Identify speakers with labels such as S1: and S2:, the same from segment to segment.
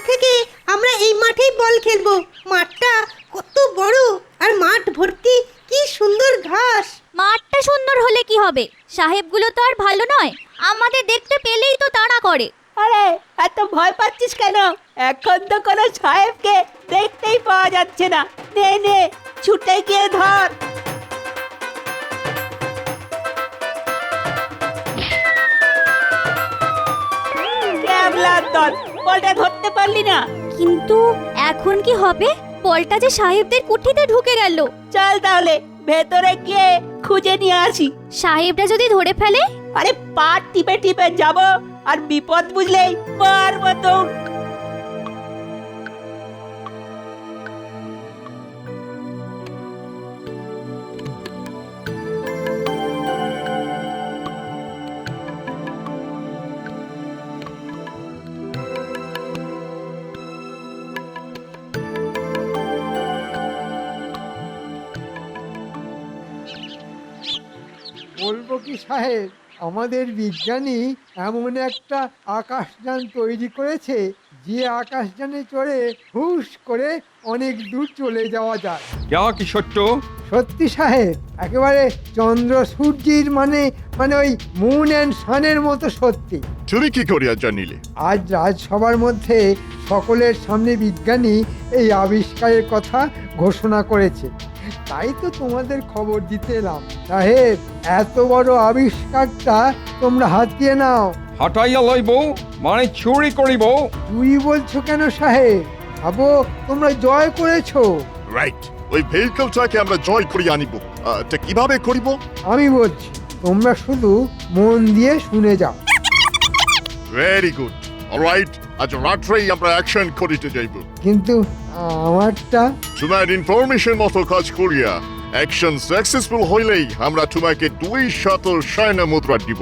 S1: থেকে আমরা এই মাঠেই বল খেলবো। মাঠটা কত বড়, আর মাঠ ভর্তি কি সুন্দর ঘাস।
S2: মাঠটা সুন্দর হলে কি হবে? সাহেবগুলো তো আর ভালো নয়, আমাদের দেখতে পেলেই তো তাড়া করে।
S3: আরে এত ভয় পাচ্ছিস কেন? এখন তো কোনো সাহেবকে দেখতেই পাওয়া যাচ্ছে না। নে নে, ছুটে গিয়ে ধর। ক্যাবলার দল, বলটা ধরতে পারলি না?
S2: কিন্তু এখন কি হবে? বলটা যে সাহেবদের কুঠিতে ঢুকে গেল।
S3: চল তাহলে ভেতরে গিয়ে খুঁজে নিয়ে আসি।
S2: সাহেবরা যদি ধরে ফেলে?
S3: আরে পা টিপে টিপে যাব, আর বিপদ বুঝলেই মারবো তো।
S4: বলবো কি সাহেব, আমাদের বিজ্ঞানী এমন একটা আকাশযান তৈরি করেছে যে আকাশযানে চড়ে হুশ করে অনেক দূর চলে যাওয়া যায়।
S5: কি সত্য?
S4: সত্যি সাহেব, একেবারে চন্দ্র সূর্যের মানে ওই মুন অ্যান্ড সানের মতো সত্যি।
S6: তুমি কি করিয়া জানিলে?
S4: আজ রাজসভার মধ্যে সকলের সামনে বিজ্ঞানী এই আবিষ্কারের কথা ঘোষণা করেছে, তাই তো তোমাদের খবর দিতে এলাম। সাহেব, এত বড় আবিষ্কারটা তোমরা হাতিয়ে নাও।
S5: হটাইয়া লইব মানে চুরি করিব?
S4: চুরি বলছো কেন সাহেব? ভাবো তোমরা জয় করেছো।
S6: রাইট, ওই ভেহিকলটাকে আমরা জয় করিয়া আনিব। তা কিভাবে করিব?
S4: আমি বলছি, তোমরা শুধু মন দিয়ে শুনে যাও।
S6: Very good. অলরাইট, আজ রাত্রেই আমরা অ্যাকশন করিতে যাইব।
S4: কিন্তু আমারটা?
S6: তোমার ইনফরমেশন মতো কাজ করিয়া অ্যাকশন সাকসেসফুল হইলেই আমরা তোমাকে 200 সৈন্য মুদ্রা দিব।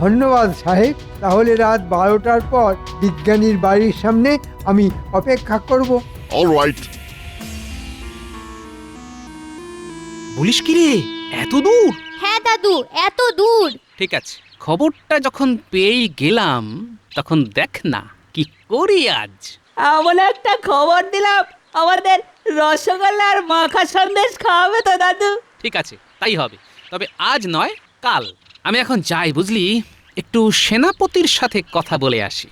S4: ধন্যবাদ সাহেব। তাহলে রাত 12টার পর বিজ্ঞানীর বাড়ির সামনে আমি অপেক্ষা করব।
S6: অলরাইট।
S7: বলিস কি রে, এত দূর?
S2: হ্যাঁ দাদু, এত দূর।
S7: ঠিক আছে, খবরটা যখন পেয়েই গেলাম তখন দেখ না কি করি আজ।
S3: এমন একটা খবর দিলাম, আমাদের রসগোল্লা আর মাখা সন্দেশ খাওয়াবে তো দাদু?
S7: ঠিক আছে, তাই হবে। তবে আজ নয়, কাল। আমি এখন যাই, বুঝলি, একটু সেনাপতির সাথে কথা বলে আসি।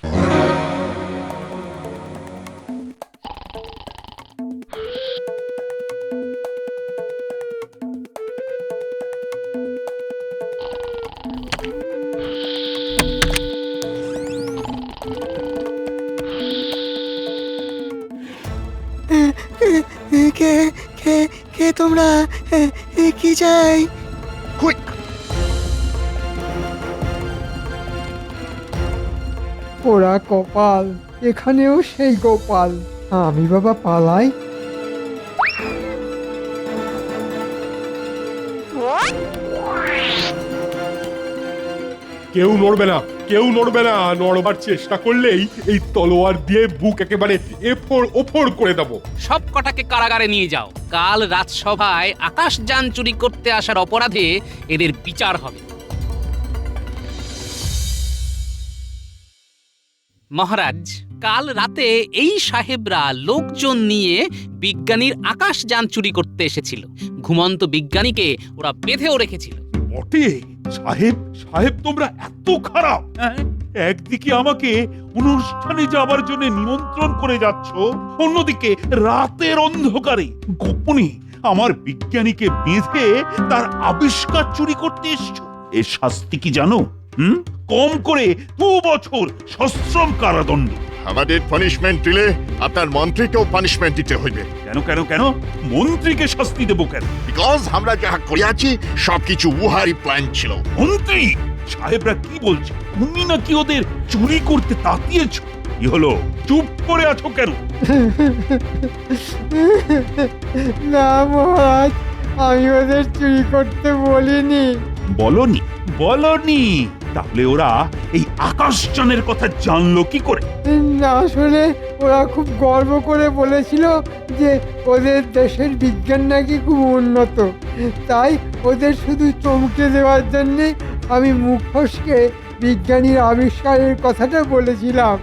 S8: কে কে কে তোমরা? কি চাই?
S6: কুইক!
S4: ওরা কপাল, এখানেও সেই গোপাল। আমি বাবা পালাই।
S9: কেউ নড়বে না, কেউ নড়বে না। নড়বার চেষ্টা করলেই এই তলোয়ার দিয়ে বুক একেবারে এফোড় ওফোড় করে দেবো।
S7: সব কটাকে কারাগারে নিয়ে যাও। কাল রাজসভায় আকাশযান চুরি করতে আসার অপরাধে এদের বিচার হবে। মহারাজ, কাল রাতে এই সাহেবরা লোকজন নিয়ে বিজ্ঞানীর আকাশযান চুরি করতে এসেছিল। ঘুমন্ত বিজ্ঞানীকে ওরা বেঁধেও রেখেছিল।
S9: বটে, সাহেব সাহেব তোমরা এত খারাপ? একদিকে আমাকে অনুষ্ঠানে যাবার জন্য নিমন্ত্রণ করে যাচ্ছ, অন্যদিকে রাতের অন্ধকারে গোপনে আমার বিজ্ঞানীকে বেঁধে তার আবিষ্কার চুরি করতে এসছো। এর শাস্তি কি জানো? কম করে 2 বছর সশ্রম কারাদণ্ড।
S6: আমাদের পানিশমেন্ট দিলে আপনার মন্ত্রীকেও পানিশমেন্ট দিতে হইবে।
S9: কেন কেন কেন? মন্ত্রীকে শাস্তি দেবো কেন?
S6: বিকজ আমরা যাহা করিয়াছি সবকিছু উহারই প্ল্যান ছিল।
S9: মন্ত্রী? সাহেবরা কি বলছে? তুমি নাকি ওদের চুরি করতে তাকিয়েছ? কি হলো, চুপ করে আছো কেন?
S4: না মহারাজ, আমি ওদের চুরি করতে বলিনি।
S9: বলনি? বলনি? তাহলে ওরা এই আকাশযানের কথা জানলো কি করে?
S4: না, আসলে ওরা খুব গর্ব করে বলেছিল যে ওদের দেশের বিজ্ঞান নাকি খুব উন্নত, তাই ওদের শুধু চমকে দেওয়ার জন্যে আমি মুখ ফসকে বিজ্ঞানীর আবিষ্কারের কথাটা বলেছিলাম,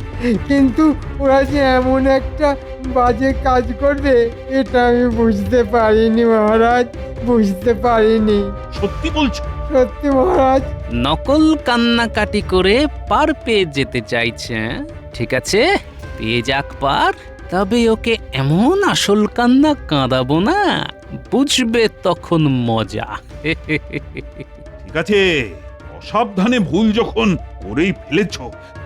S4: কিন্তু ওরা যে এমন একটা বাজে কাজ করবে এটা আমি বুঝতে পারিনি মহারাজ, বুঝতে পারিনি।
S9: সত্যি বলছো?
S4: সত্যি মহারাজ।
S7: নকল কান্নাকাটি করে পার পেয়ে যেতে চাইছে, হ্যাঁ? ঠিক আছে, পেয়ে যাক পার, তবে ওকে এমন আসল কান্না কাঁদাবো না, বুঝবে তখন মজা।
S9: ঠিক আছে, অসাবধানে ভুল যখন করেই ফেলেছ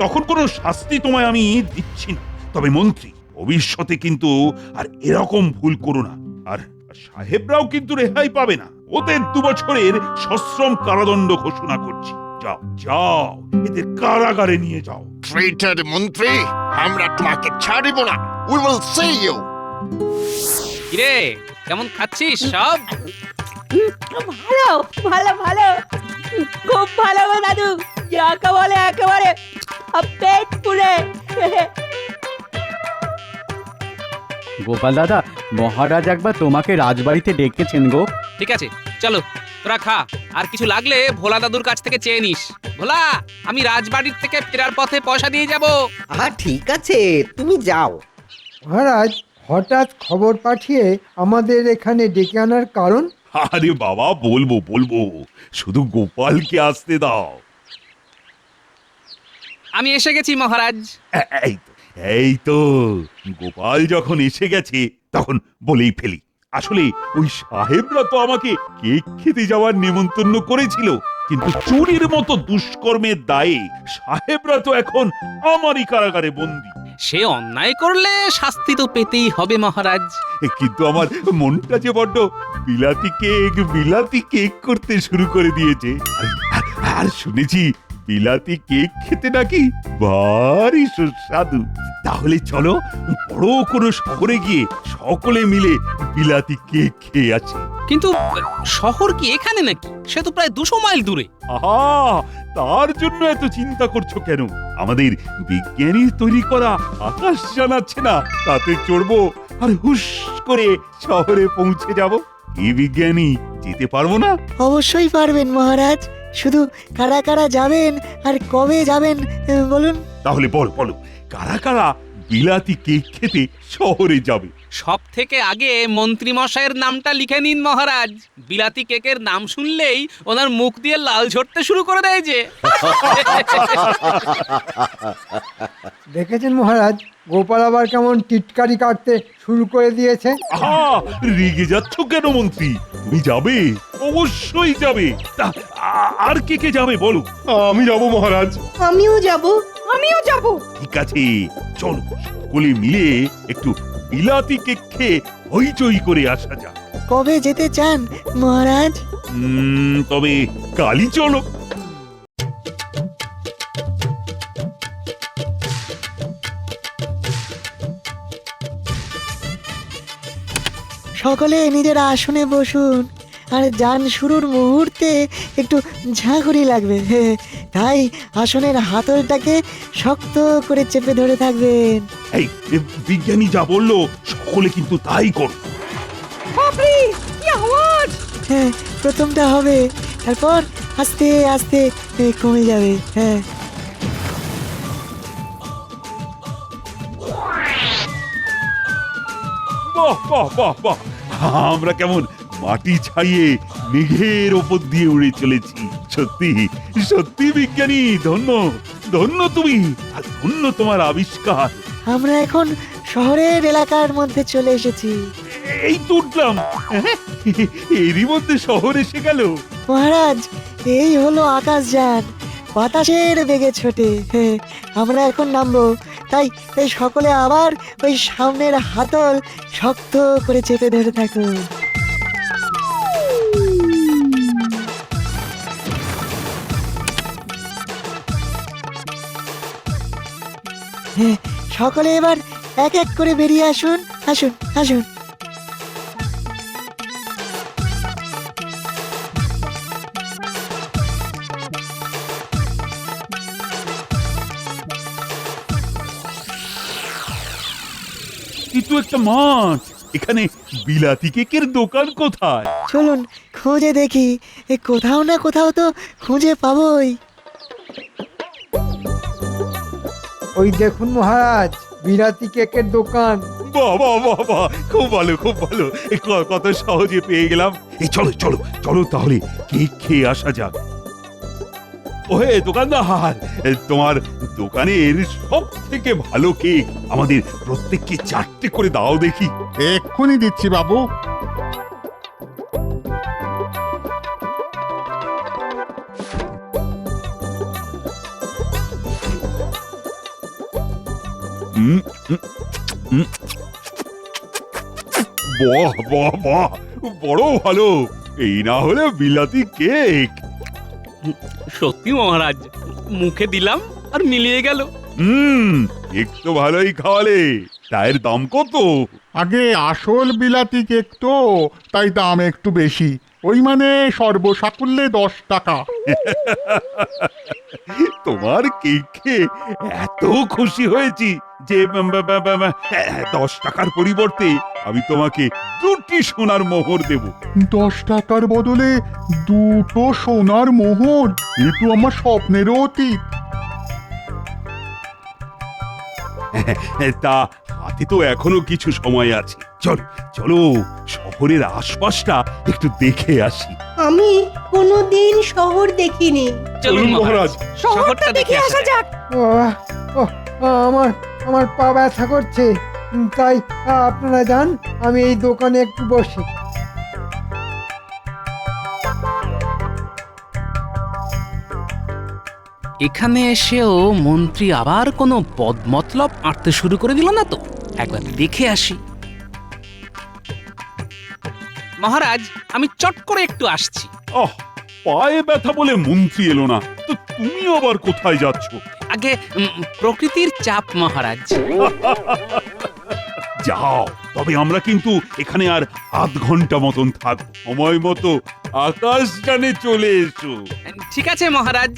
S9: তখন কোনো শাস্তি তোমায় আমি দিচ্ছি না। তবে মন্ত্রী, ভবিষ্যতে কিন্তু আর এরকম ভুল করো না। আর সাহেবরাও কিন্তু রেহাই পাবে না, ওদের 2 বছরের সশ্রম কারাদণ্ড ঘোষণা করছি। যাও যাও, এদের কারাগারে নিয়ে যাও।
S6: ট্রেটার মন্ত্রী, আমরা তোমাকে ছাড়িব না। We will see you.
S7: কিরে, কেমন খাচ্ছিস সব?
S3: ভালো ভালো ভালো, খুব ভালো গো দাদু, যাকে বলে একেবারে পেট পুরে।
S10: গোপাল দাদা, মহারাজ একবার তোমাকে রাজবাড়িতে ডেকেছেন গো।
S7: ঠিক আছে, চলো তোরা খা, আর কিছু লাগলে ভোলা দাদুর কাছ থেকে চেয়ে নিস। ভোলা, আমি রাজবাড়ির থেকে ফেরার পথে পয়সা দিয়ে যাব।
S11: ঠিক আছে, তুমি যাও।
S4: মহারাজ, হঠাৎ খবর পাঠিয়ে আমাদের এখানে ডেকে আনার কারণ?
S9: আরে বাবা, বলবো বলবো, শুধু গোপালকে আসতে দাও।
S7: আমি এসে গেছি মহারাজ।
S9: এই তো, এই তো, গোপাল যখন এসে গেছে তখন বলেই ফেলি। আসলে ওই সাহেবরা তো আমাকে কেক খেতে যাওয়ার নেমন্তন্ন করেছিল, কিন্তু চুরির মতো দুষ্কর্মের দায়ে সাহেবরা তো এখন আমারই কারাগারে বন্দী।
S7: সে অন্যায় করলে শাস্তি তো পেতেই হবে মহারাজ।
S9: কিন্তু আমার মনটা যে বড্ড বিলাতি কেক করতে শুরু করে দিয়েছে। আর শুনেছি বিলাতি কেক খেতে নাকি ভারী সুস্বাদু। তাহলে চলো বড় কোনো শহরে গিয়ে সকলে মিলে বিলাতি কেক খেয়ে আসি।
S7: কিন্তু শহর কি এখানে নাকি? সে তো প্রায় 200 মাইল দূরে।
S9: আহা, তার জন্য এত চিন্তা করছো কেন? আমাদের বিজ্ঞানীর তৈরি করা আকাশ জানাচ্ছে না, তাতে চড়বো আর হুশ করে শহরে পৌঁছে যাব। এই বিজ্ঞানী, যেতে পারবো না?
S8: অবশ্যই পারবেন মহারাজ, শুধু কারা কারা যাবেন আর কবে যাবেন বলুন।
S9: তাহলে বলো কারা কারা বিলাতি কেক খেতে শহরে যাবে?
S7: সব থেকে আগে মন্ত্রী মশাইয়ের নামটা লিখে নিন মহারাজ। বিলাতি কেকের নাম শুনলেই ওনার মুখ দিয়ে লাল ঝরতে শুরু করে দেয় যে।
S4: দেখেছেন মহারাজ, গোপাল আবার কেমন টিটকারি কাটতে শুরু করে দিয়েছে।
S9: আহা, রেগে যাচ্ছ কেন মন্ত্রী? তুমি যাবে, অবশ্যই যাবে। তা আর কে কে যাবে বলো?
S6: আমি যাব মহারাজ।
S1: আমিও যাব।
S3: আমিও যাব।
S9: ঠিক আছে, চলো সকলে মিলে একটু বিলাতি কেক খেয়ে হইচই করে আসা যাক।
S8: কবে যেতে চান মহারাজ?
S9: তবে কালই চলো।
S8: সকলে নিজের আসনে বসুন, আর যান শুরুর মুহূর্তে একটু ঝাঁকুনি লাগবে, তাই আসনের হাতলটাকে শক্ত করে চেপে ধরে থাকবেন।
S9: এই বিজ্ঞানী যা বললো সকলে কিন্তু তাই করো।
S8: হ্যাঁ, প্রথমটা হবে, তারপর আস্তে আস্তে কমে যাবে। হ্যাঁ,
S9: বাহ বাহ বাহ বাহ, আমরা কেমন মাটি ছাড়িয়ে মেঘের ওপর দিয়ে উড়ে চলেছি। সত্যি সত্যি বিজ্ঞানী, ধন্য ধন্য তুমি, আর ধন্য তোমার আবিষ্কার।
S8: আমরা এখন শহরের এলাকার মধ্যে চলে এসেছি।
S9: এই তো উঠলাম, এরই মধ্যে শহর এসে গেল।
S8: মহারাজ, এই হলো আকাশযান, বাতাসের বেগে ছোটে। আমরা এখন নামবো, তাই তাই সকলে আবার ওই সামনের হাতল শক্ত করে চেপে ধরে থাকুন। সকলে এবার এক এক করে বেরিয়ে আসুন, আসুন আসুন।
S9: কিন্তু একটা মাঠ, এখানে বিলাতি কেকের দোকান কোথায়?
S8: চলুন খুঁজে দেখি, কোথাও না কোথাও তো খুঁজে পাবোই।
S4: ওই দেখুন মহারাজ, বিলাতি কেকের দোকান।
S9: বাহ বাহ বাহ বাহ, খুব ভালো খুব ভালো। কত সহজে পেয়ে গেলাম। এই চলো চলো চলো তাহলে কেক খেয়ে আসা যাক। ওহে দোকানদার, তোমার দোকানের সব থেকে ভালো কেক আমাদের প্রত্যেককে 4টে করে দাও দেখি।
S6: এক্ষুনি দিচ্ছি বাবু।
S9: হুম, হুম, হুম। বাহ বাহ বাহ, বড় ভালো। এই না হলে বিলাতি কেক।
S7: সত্যি মহারাজ, মুখে দিলাম আর মিলিয়ে গেল।
S9: কেক তো ভালোই খাওয়ালে। তার দাম কত?
S6: আগে আসল বিলাতি কেক তো, তাই দাম একটু বেশি। ওই মানে সর্বসাকুল্যে 10 টাকা।
S9: তোমার কেক খেয়ে এত খুশি হয়েছি যে 10 টাকার পরিবর্তে আমি তোমাকে 2টি সোনার মোহর দেব।
S6: 10 টাকার বদলে 2টো সোনার মোহর? এ তো আমার স্বপ্নেরও অতীত।
S9: তা হাতে তো এখনো কিছু সময় আছে। চলো চলো, শহরের আশপাশটা একটু দেখে আসি।
S1: আমি কোনোদিন শহর দেখিনি।
S7: চলুন মহারাজ, শহরটা দেখে আসা যাক।
S4: আমার আমার পা ব্যথা করছে, তাই আপনারা যান, আমি এই দোকানে একটু বসি।
S7: এখানে এসেও মন্ত্রী আবার কোনো বদমতলব আঁটতে শুরু করে দিল না তো? একবার দেখে আসি। মহারাজ, আমি চট করে একটু আসছি।
S9: পায়ে ব্যথা বলে মন্ত্রী এলো না তো তুমি আবার কোথায় যাচ্ছ?
S7: আগে প্রকৃতির চাপ মহারাজ।
S9: যাও, তবে আমরা কিন্তু এখানে আর আধ ঘন্টা মতন থাকবো। সময় মতো আকাশযানে চলে এসো।
S7: ঠিক আছে মহারাজ।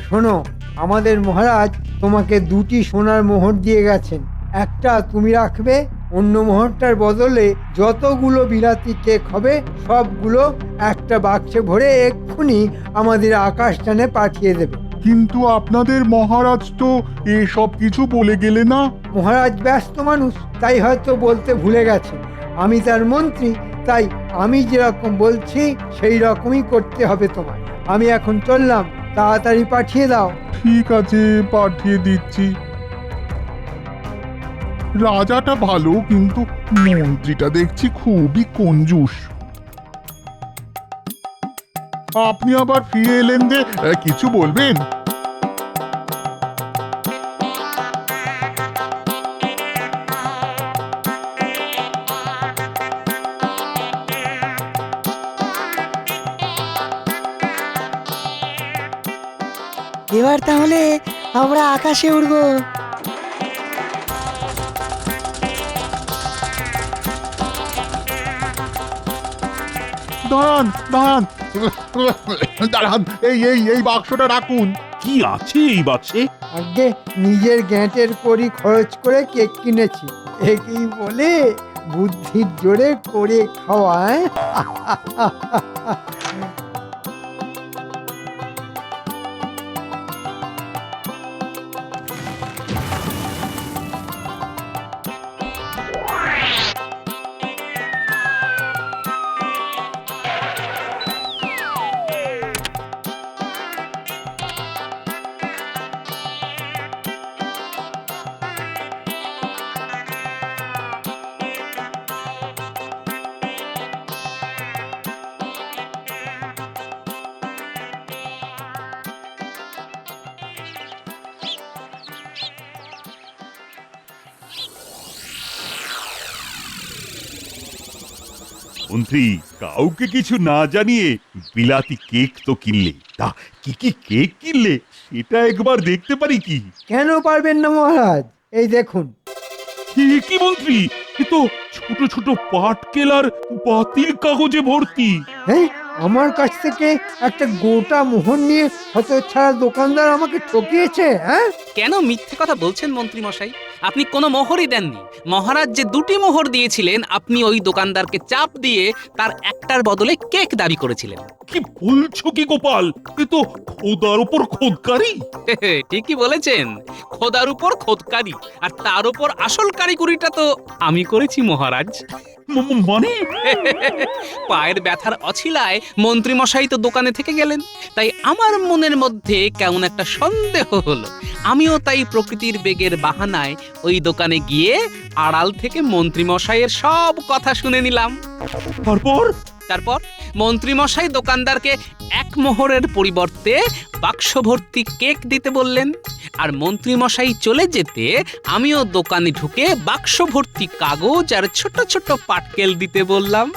S4: শোনো, আমাদের মহারাজ তোমাকে 2টি সোনার মোহর দিয়ে গেছেন। একটা তুমি রাখবে, অন্য মোহরটার বদলে যতগুলো বিলাতি কেক হবে সবগুলো একটা বাক্সে ভরে এক্ষুনি আমাদের আকাশযানে পাঠিয়ে দেবে।
S6: কিন্তু আপনাদের মহারাজ তো এসব কিছু বলে গেলে না।
S4: মহারাজ ব্যস্ত মানুষ, তাই হয়তো বলতে ভুলে গেছে। আমি তার মন্ত্রী, তাই আমি যেরকম বলছি সেই রকমই করতে হবে তোমার। আমি এখন চললাম, তাড়াতাড়ি পাঠিয়ে দাও।
S6: ঠিক আছে, পাঠিয়ে দিচ্ছি। রাজাটা ভালো, কিন্তু মন্ত্রীটা দেখছি খুবই কঞ্জুস। আপনি আবার ফিরে এলেন যে, কিছু বলবেন?
S8: এবার তাহলে আমরা আকাশে উড়বো।
S6: দাঁড়ান দাঁড়ান দাঁড়ান, এই এই এই বাক্সটা রাখুন।
S9: কি আছে এই বাক্সে?
S4: আগে নিজের গ্যাঁটের কড়ি খরচ করে কেক কিনেছি, একেই বলে বুদ্ধির জোরে করে খাওয়ায়।
S9: মন্ত্রী, কাউকে কিছু না জানিয়ে বিলাতি কেক তো কিনলে, তা কি কি কেক কিনলে সেটা একবার দেখতে পারি কি?
S4: কেন পারবেন না মহারাজ? এই দেখুন।
S9: কি মন্ত্রী, এ তো ছোট ছোট পাটকেল আর বাতিল কাগজে ভর্তি।
S4: হ্যাঁ, আমার কাছ থেকে একটা গোটা মোহর নিয়ে হতচ্ছাড়া দোকানদার আমাকে ঠকিয়েছে। হ্যাঁ,
S7: কেন মিথ্যে কথা বলছেন মন্ত্রী মশাই? আপনি কোনো মোহরই দেননি। মহারাজ যে 2টি মোহর দিয়েছিলেন, আপনি ওই দোকানদারকে চাপ দিয়ে তার একটার বদলে কেক দাবি করেছিলেন।
S9: কি বলছো কি গোপাল? এ তো খোদার উপর খোদকারি।
S7: ঠিকই বলেছেন, খোদার উপর খোদকারি, আর তার উপর আসল কারিগরিটা তো আমি করেছি মহারাজ।
S9: মানে
S7: পায়ের ব্যথার অছিলায় মন্ত্রী মশাই তো দোকানে থেকে গেলেন, তাই আমার মনের মধ্যে কেমন একটা সন্দেহ হলো। আমিও তাই প্রকৃতির বেগের বাহানায় ওই দোকানে গিয়ে আড়াল থেকে মন্ত্রী মশাইয়ের সব কথা শুনে নিলাম। তারপর মন্ত্রী মশাই দোকানদারকে 1 মোহরের পরিবর্তে বাক্স ভর্তি কেক দিতে বললেন, আর মন্ত্রী মশাই চলে যেতে আমিও দোকানে ঢুকে বাক্স ভর্তি কাগজ আর ছোট ছোট পাটকেল দিতে বললাম।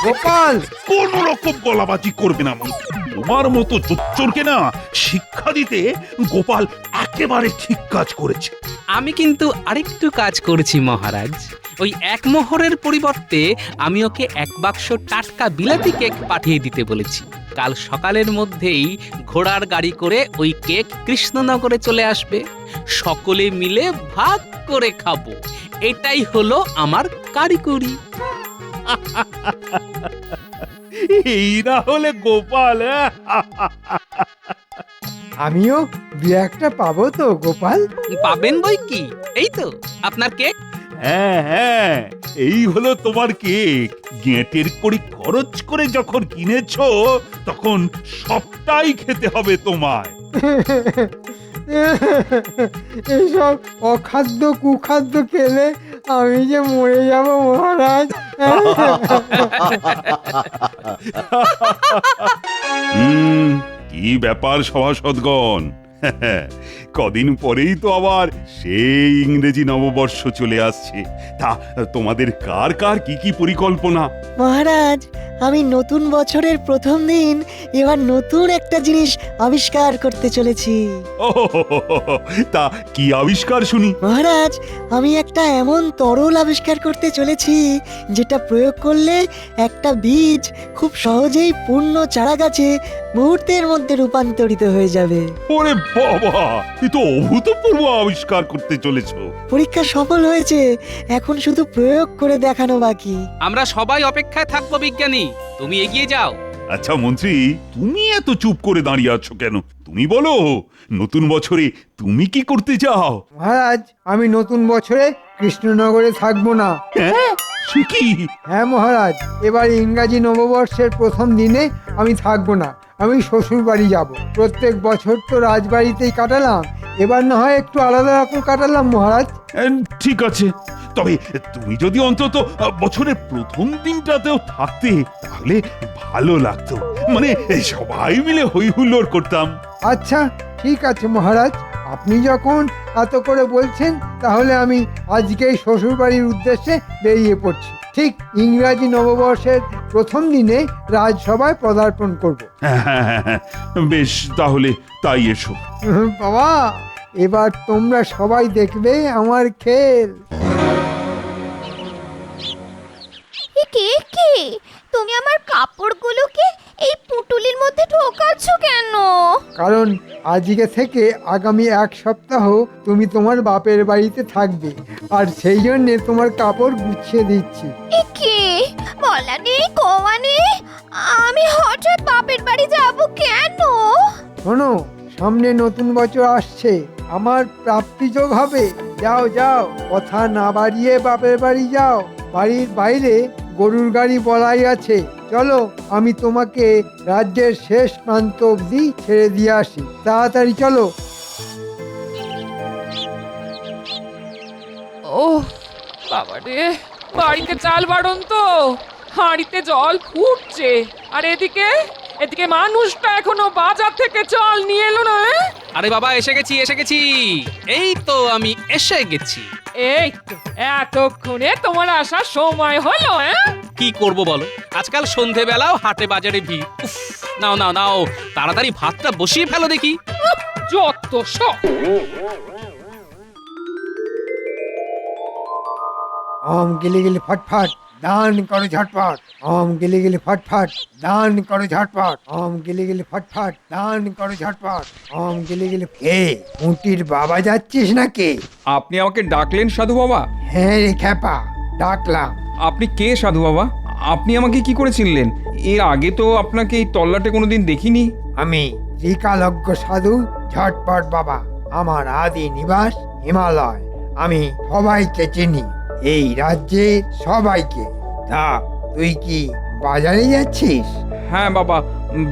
S4: গোপাল,
S9: কোন রকম গলাবাজি করবে না মন্ত্রী। তোমার মতো চোরকে না শিক্ষা দিতে গোপাল একেবারে ঠিক কাজ করেছে।
S7: আমি কিন্তু আরেকটু কাজ করেছি মহারাজ। ওই 1 মোহরের পরিবর্তে আমি ওকে 1 বাক্স টাটকা বিলাতি কেক পাঠিয়ে দিতে বলেছি। কাল সকালের মধ্যেই ঘোড়ার গাড়ি করে ওই কেক কৃষ্ণনগরে চলে আসবে। সকলে মিলে ভাগ করে খাবো। এটাই হলো আমার কারিগরি।
S9: এই না হলে গোপাল।
S4: আমিও 2-1টা পাবো তো গোপাল?
S7: পাবেন বই কি, এই তো আপনার কেক।
S9: হ্যাঁ হ্যাঁ, এই হলো তোমার কেক। গেঁটের কড়ি খরচ করে যখন কিনেছো, তখন সবটাই খেতে হবে তোমায়।
S4: এইসব অখাদ্য কুখাদ্য খেলে আমি যে মরে যাব মহারাজ।
S9: কি ব্যাপার সভাসদগণ, কদিন পরেই তো আবার সেই ইংরেজি নববর্ষ চলে আসছে। তা তোমাদের কার কার কি কি পরিকল্পনা?
S8: মহারাজ, আমি নতুন বছরের প্রথম দিন এবার নতুন একটা জিনিস আবিষ্কার করতে চলেছি।
S9: ও, তা কি আবিষ্কার শুনি?
S8: মহারাজ, আমি একটা এমন তরল আবিষ্কার করতে চলেছি যেটা প্রয়োগ করলে একটা বীজ খুব সহজেই পূর্ণ চারা গাছে মুহূর্তের মধ্যে রূপান্তরিত হয়ে যাবে।
S9: ওরে বাবা, এ তো অভূতপূর্ব আবিষ্কার করতে চলেছো।
S8: পরীক্ষা সফল হয়েছে, এখন শুধু প্রয়োগ করে দেখানো বাকি।
S7: আমরা সবাই অপেক্ষায় থাকবো বিজ্ঞানী, তুমি এগিয়ে যাও।
S9: আচ্ছা মন্ত্রী, তুমি এত চুপ করে দাঁড়িয়ে আছো কেন? তুমি বলো, নতুন বছরে তুমি কি করতে চাও?
S4: মহারাজ, আমি নতুন বছরে কৃষ্ণনগরে থাকবো না।
S9: হ্যাঁ, সে কি?
S4: হ্যাঁ মহারাজ, এবার ইংরাজি নববর্ষের প্রথম দিনে আমি থাকবো না। আমি শ্বশুর বাড়ি যাব। প্রত্যেক বছর তো রাজবাড়িতেই কাটালাম, এবার না হয় একটু আলাদা রকম কাটালাম মহারাজ।
S9: ঠিক আছে, তবে তুমি যদি অন্তত বছরের প্রথম দিনটাতেও থাকতে, তাহলে ভালো লাগতো। মানে সবাই মিলে হই হুল্লোড় করতাম।
S4: আচ্ছা ঠিক আছে মহারাজ, আপনি যখন এত করে বলছেন, তাহলে আমি আজকেই শ্বশুর বাড়ির উদ্দেশ্যে বেরিয়ে পড়ছি। ঠিক ইংরাজি নববর্ষের প্রথম দিনে রাজসভায় পদার্পণ করব।
S9: বেশ, তাহলে তাই এসো।
S4: বাবা, এবার তোমরা সবাই দেখবে আমার খেল।
S2: কে কে তুমি আমার কাপড়গুলোকে এই পুটুলির মধ্যে ঢোকাচ্ছ কেন?
S4: কারণ আজকে থেকে আগামী 1 সপ্তাহ তুমি তোমার বাপের বাড়িতে থাকবে, আর সেই জন্যে তোমার কাপড় গুছিয়ে দিচ্ছি।
S2: কে বলা নেই কওয়া নেই, আমি হঠাৎ বাপের বাড়ি যাব কেন?
S4: শোনো, সামনে নতুন বছর আসছে, আমার প্রাপ্তিযোগ হবে। যাও যাও, কথা না বাড়িয়ে বাপের বাড়ি যাও। বাড়ির বাইরে গরুর গাড়ি বলাই আছে। চলো, আমি তোমাকে রাজ্যের শেষ প্রান্ত অবধি ছেড়ে দিয়ে আসি। তাড়াতাড়ি চলো।
S12: ও বাবা রে, বাড়িতে চাল বাড়ন তো, হাঁড়িতে জল ফুটছে, আর এদিকে মানুষটা এখনো বাজার থেকে চাল নিয়ে এলো না।
S7: আরে বাবা, এসে গেছি। এই তো আমি এসে গেছি।
S12: এই তো এতক্ষণে তোমার আসার সময় হলো।
S7: কি করব বলো, আজকাল সন্ধেবেলাও হাটে বাজারে ভিড়। উফ, নাও তাড়াতাড়ি ভাতটা বসিয়ে ফেলো দেখি।
S12: যত সব।
S4: আম গেলে গেলে ফটফট, দান করো ঝটপট, ওম গিলি গিলি ফটফট, দান করো ঝটপট, ওম গিলি গিলি ফটফট, দান করো ঝটপট, ওম গিলি গিলি। কে উঁটির বাবা যাচ্ছিস নাকি?
S5: আপনি আমাকে ডাকলেন সাধু বাবা?
S4: হ্যাঁ রে খ্যাপা, ডাকলাম।
S5: আপনি কে সাধু বাবা? আপনি আমাকে কি করে চিনলেন? এর আগে তো আপনাকে এই তল্লাটে কোনোদিন দেখিনি।
S4: আমি ত্রিকালজ্ঞ সাধু ঝটপট বাবা। আমার আদি নিবাস হিমালয়। আমি সবাইকে চিনি, এই রাজ্যের সবাইকে। তা তুই কি বাজারে যাচ্ছিস?
S5: হ্যাঁ বাবা,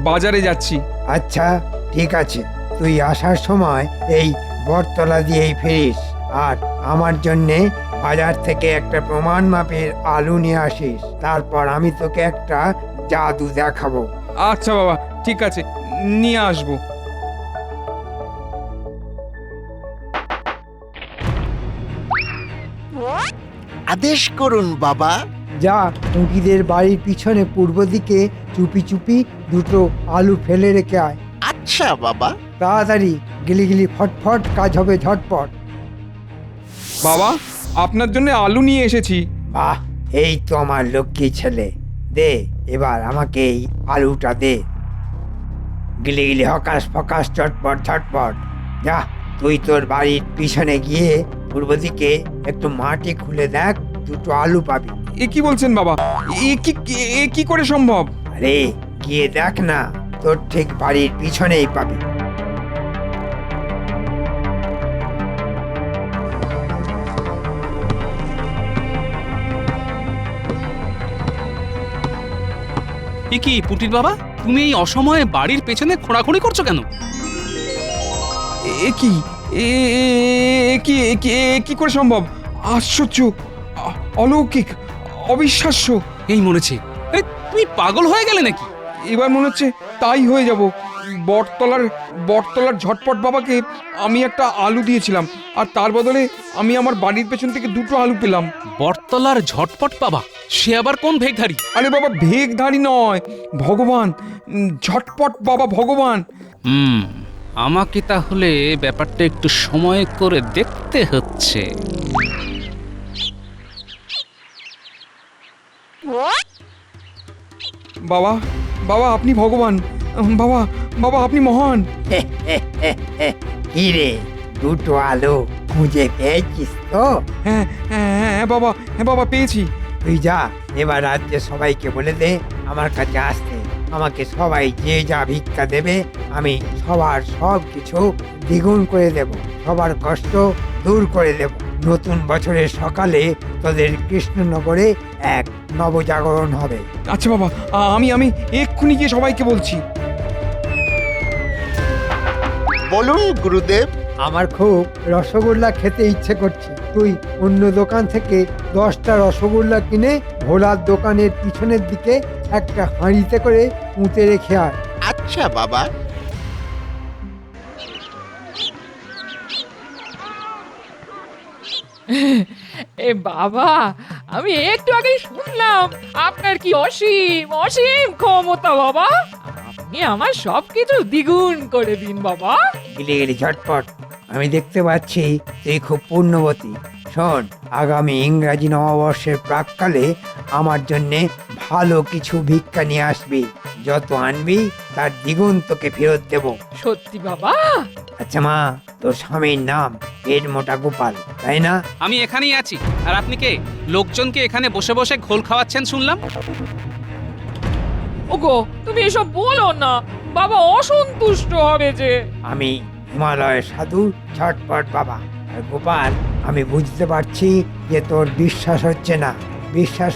S5: বাজারে যাচ্ছি।
S4: আচ্ছা ঠিক আছে, তুই আসার সময় এই বটতলা দিয়েই ফিরিস। আর আমার জন্যে বাজার থেকে একটা প্রমাণ মাপের আলু নিয়ে আসিস। তারপর আমি তোকে একটা জাদু দেখাবো।
S5: আচ্ছা বাবা, ঠিক আছে, নিয়ে আসবো।
S11: আদেশ করুন বাবা।
S4: যা উঁকিদের বাড়ির পিছনে পূর্ব দিকে চুপি চুপি দুটো আলু ফেলে রেখে আয়।
S11: আচ্ছা বাবা।
S4: তাড়াতাড়ি, গিলি গিলি ফটফট, কাজ হবে ঝটপট।
S5: বাবা, আপনার জন্য আলু নিয়ে এসেছি।
S4: বাহ, এই তো আমার লক্ষ্মী ছেলে। দে এবার আমাকে এই আলুটা দে। গিলি গিলি হকাশ ফকাশ, চটপট ঝটপট। যা, তুই তোর বাড়ির পিছনে গিয়ে পূর্ব দিকে একটু মাটি খুলে দেখ, দুটো আলু পাবি।
S5: এ কি বলছেন বাবা? এ কি করে সম্ভব?
S4: আরে গিয়ে দেখ না, তোর ঠিক বাড়ির পিছনেই পাবি।
S7: এ কি পুটির বাবা, তুমি এই অসময়ে বাড়ির পেছনে খোঁড়াখুড়ি করছো কেন?
S5: এ কি কি করে সম্ভব? আশ্চর্য, অলৌকিক, অবিশ্বাস্য।
S7: এই মনেছে, আরে তুমি পাগল হয়ে গেলে নাকি?
S5: এবার মনে হচ্ছে তাই হয়ে যাব। বটতলার ঝটপট বাবাকে আমি একটা আলু দিয়েছিলাম, আর তার বদলে আমি আমার বাড়ির পেছন থেকে দুটো আলু পেলাম।
S7: বটতলার ঝটপট বাবা, সে আবার কোন ভেগধারী?
S5: আরে বাবা, ভেগধারী নয়, ভগবান, ঝটপট বাবা ভগবান।
S7: আমাকে তাহলে ব্যাপারটা একটু সময় করে দেখতে হচ্ছে।
S5: বাবা, বাবা আপনি ভগবান। বাবা আপনি মহান।
S4: কি রে, দুটো আলু খুঁজে পেয়েছিস তো?
S5: হ্যাঁ বাবা পেয়েছি।
S4: তুই যা, এবার রাজ্যে সবাইকে বলে দে আমার কাছে আসতে। আমাকে সবাই যে যা ভিক্ষা দেবে আমি সবার সব কিছু দ্বিগুণ করে দেব, সবার কষ্ট দূর করে দেব। নতুন বছরের সকালে তোদের কৃষ্ণনগরে এক নবজাগরণ হবে।
S5: আচ্ছা বাবা, আমি এক্ষুনি গিয়ে সবাইকে বলছি।
S11: বলুন গুরুদেব।
S4: আমার খুব রসগোল্লা খেতে ইচ্ছে করছে। তুই অন্য দোকান থেকে 10টা রসগোল্লা কিনে ভোলার দোকানের পিছনের দিকে একটা হাঁড়িতে করে পুঁতে রেখে আয়।
S11: আচ্ছা বাবা।
S12: এ বাবা, আমি একটু আগেই শুনলাম আপনার কি অসীম অসীম ক্ষমতা বাবা। আপনি আমার সবকিছু দ্বিগুণ করে দিন বাবা।
S4: গিলি গিলি ঝটপট, আমি দেখতে পাচ্ছি তুই খুব পুণ্যবতী। শোন, আগামী ইংরাজি নববর্ষের প্রাককালে আমার জন্যে ভালো কিছু ভিক্ষা নিয়ে আসবি। যত আনবি তার দ্বিগুণ তোকে ফেরত দেব।
S12: সত্যি বাবা?
S4: আচ্ছা মা, তোর স্বামীর নাম পেট মোটা গোপাল, তাই না?
S7: আমি এখানেই আছি। আর আপনি কে? লোকজনকে এখানে বসে বসে ঘোল খাওয়াচ্ছেন শুনলাম।
S12: ওগো, তুমি এসব বলো না, বাবা অসন্তুষ্ট হবে যে।
S4: আমি হিমালয়ের সাধু ঝটপট বাবা। আর গোপাল, আমি বুঝতে পারছি যে তোর বিশ্বাস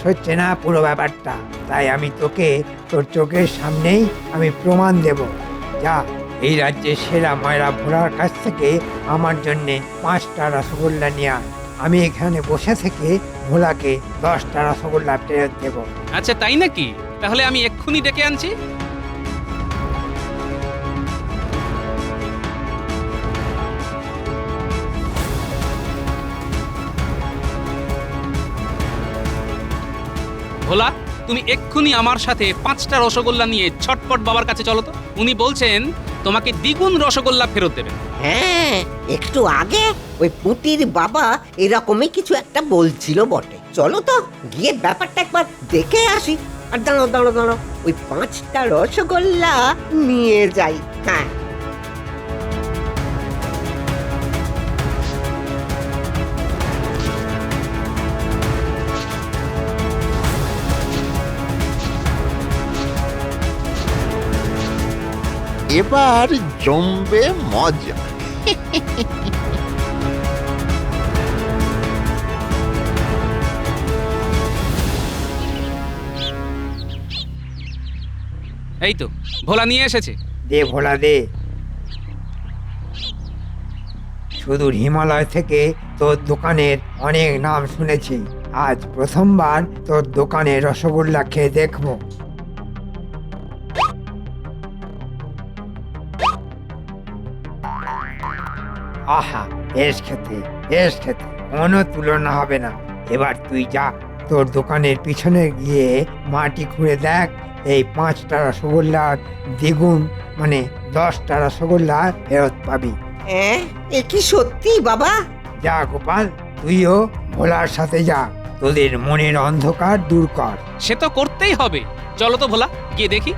S4: হচ্ছে না পুরো ব্যাপারটা। তাই আমি তোকে তোর চোখের সামনেই আমি প্রমাণ দেব। যা, এই রাজ্যের সেরা ময়রা ভোলার কাছ থেকে আমার জন্যে 5টা রসগোল্লা নিয়ে আয়। আমি এখানে বসে থেকে ভোলাকে 10টা রসগোল্লা ফেরত দেব।
S7: আচ্ছা তাই নাকি? তাহলে আমি এক্ষুনি ডেকে আনছি। ভোলা, তুমি এক্ষুনি আমার সাথে 5টা রসগোল্লা নিয়ে ছটপট বাবার কাছে চলো তো। উনি বলছেন তোমাকে দ্বিগুণ রসগোল্লা ফেরত দেবেন।
S11: হ্যাঁ, একটু আগে ওই পুটির বাবা এরকমই কিছু একটা বলছিল বটে।
S13: চলো তো গিয়ে ব্যাপারটা একবার দেখে আসি। আর দাঁড়ো দাঁড়ো দাঁড়ো, ওই 5টা রসগোল্লা নিয়ে যাই। হ্যাঁ,
S11: এবার জমবে মজা।
S7: এই তো ভোলা নিয়ে এসেছে।
S4: দে ভোলা দে। সুদূর হিমালয় থেকে তোর দোকানের অনেক নাম শুনেছি, আজ প্রথমবার তোর দোকানে রসগোল্লা খেয়ে দেখবো। আহা, বেশ খেতে কোনো তুলনা হবে না। এবার তুই যা, তোর দোকানের পিছনে গিয়ে মাটি খুঁড়ে দেখ, এই 5টা রসগোল্লার দ্বিগুণ মানে 10টা রসগোল্লা ফেরত পাবি।
S13: হ্যাঁ, এ কি সত্যি বাবা?
S4: যা গোপাল, তুইও ভোলার সাথে যা, তোদের মনের অন্ধকার দূর কর।
S7: সে তো করতেই হবে। চলো তো ভোলা, গিয়ে দেখি।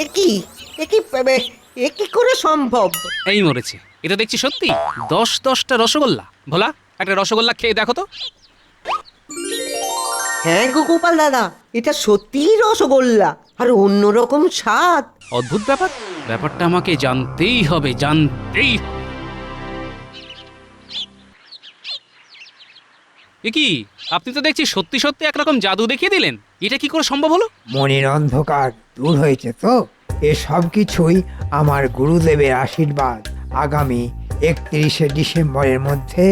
S13: এ কি এ কি করে সম্ভব?
S7: এই মরেছে, এটা দেখছি সত্যি 10টা রসগোল্লা। ভোলা, একটা রসগোল্লা খেয়ে দেখো তো।
S13: হ্যাঁ গো গোপাল দাদা, এটা সত্যিই রসগোল্লা, আর অন্যরকম স্বাদ।
S7: অদ্ভুত ব্যাপার, ব্যাপারটা আমাকে জানতেই হবে, জানতেই হবে। এ কি, আপনি তো দেখছি সত্যি সত্যি একরকম জাদু দেখিয়ে দিলেন। এটা কি করে সম্ভব হলো?
S4: মনের অন্ধকার দূর হয়েছে তো। এসব কিছুই আমার গুরুদেবের আশীর্বাদ। আগামী 31শে ডিসেম্বরের মধ্যে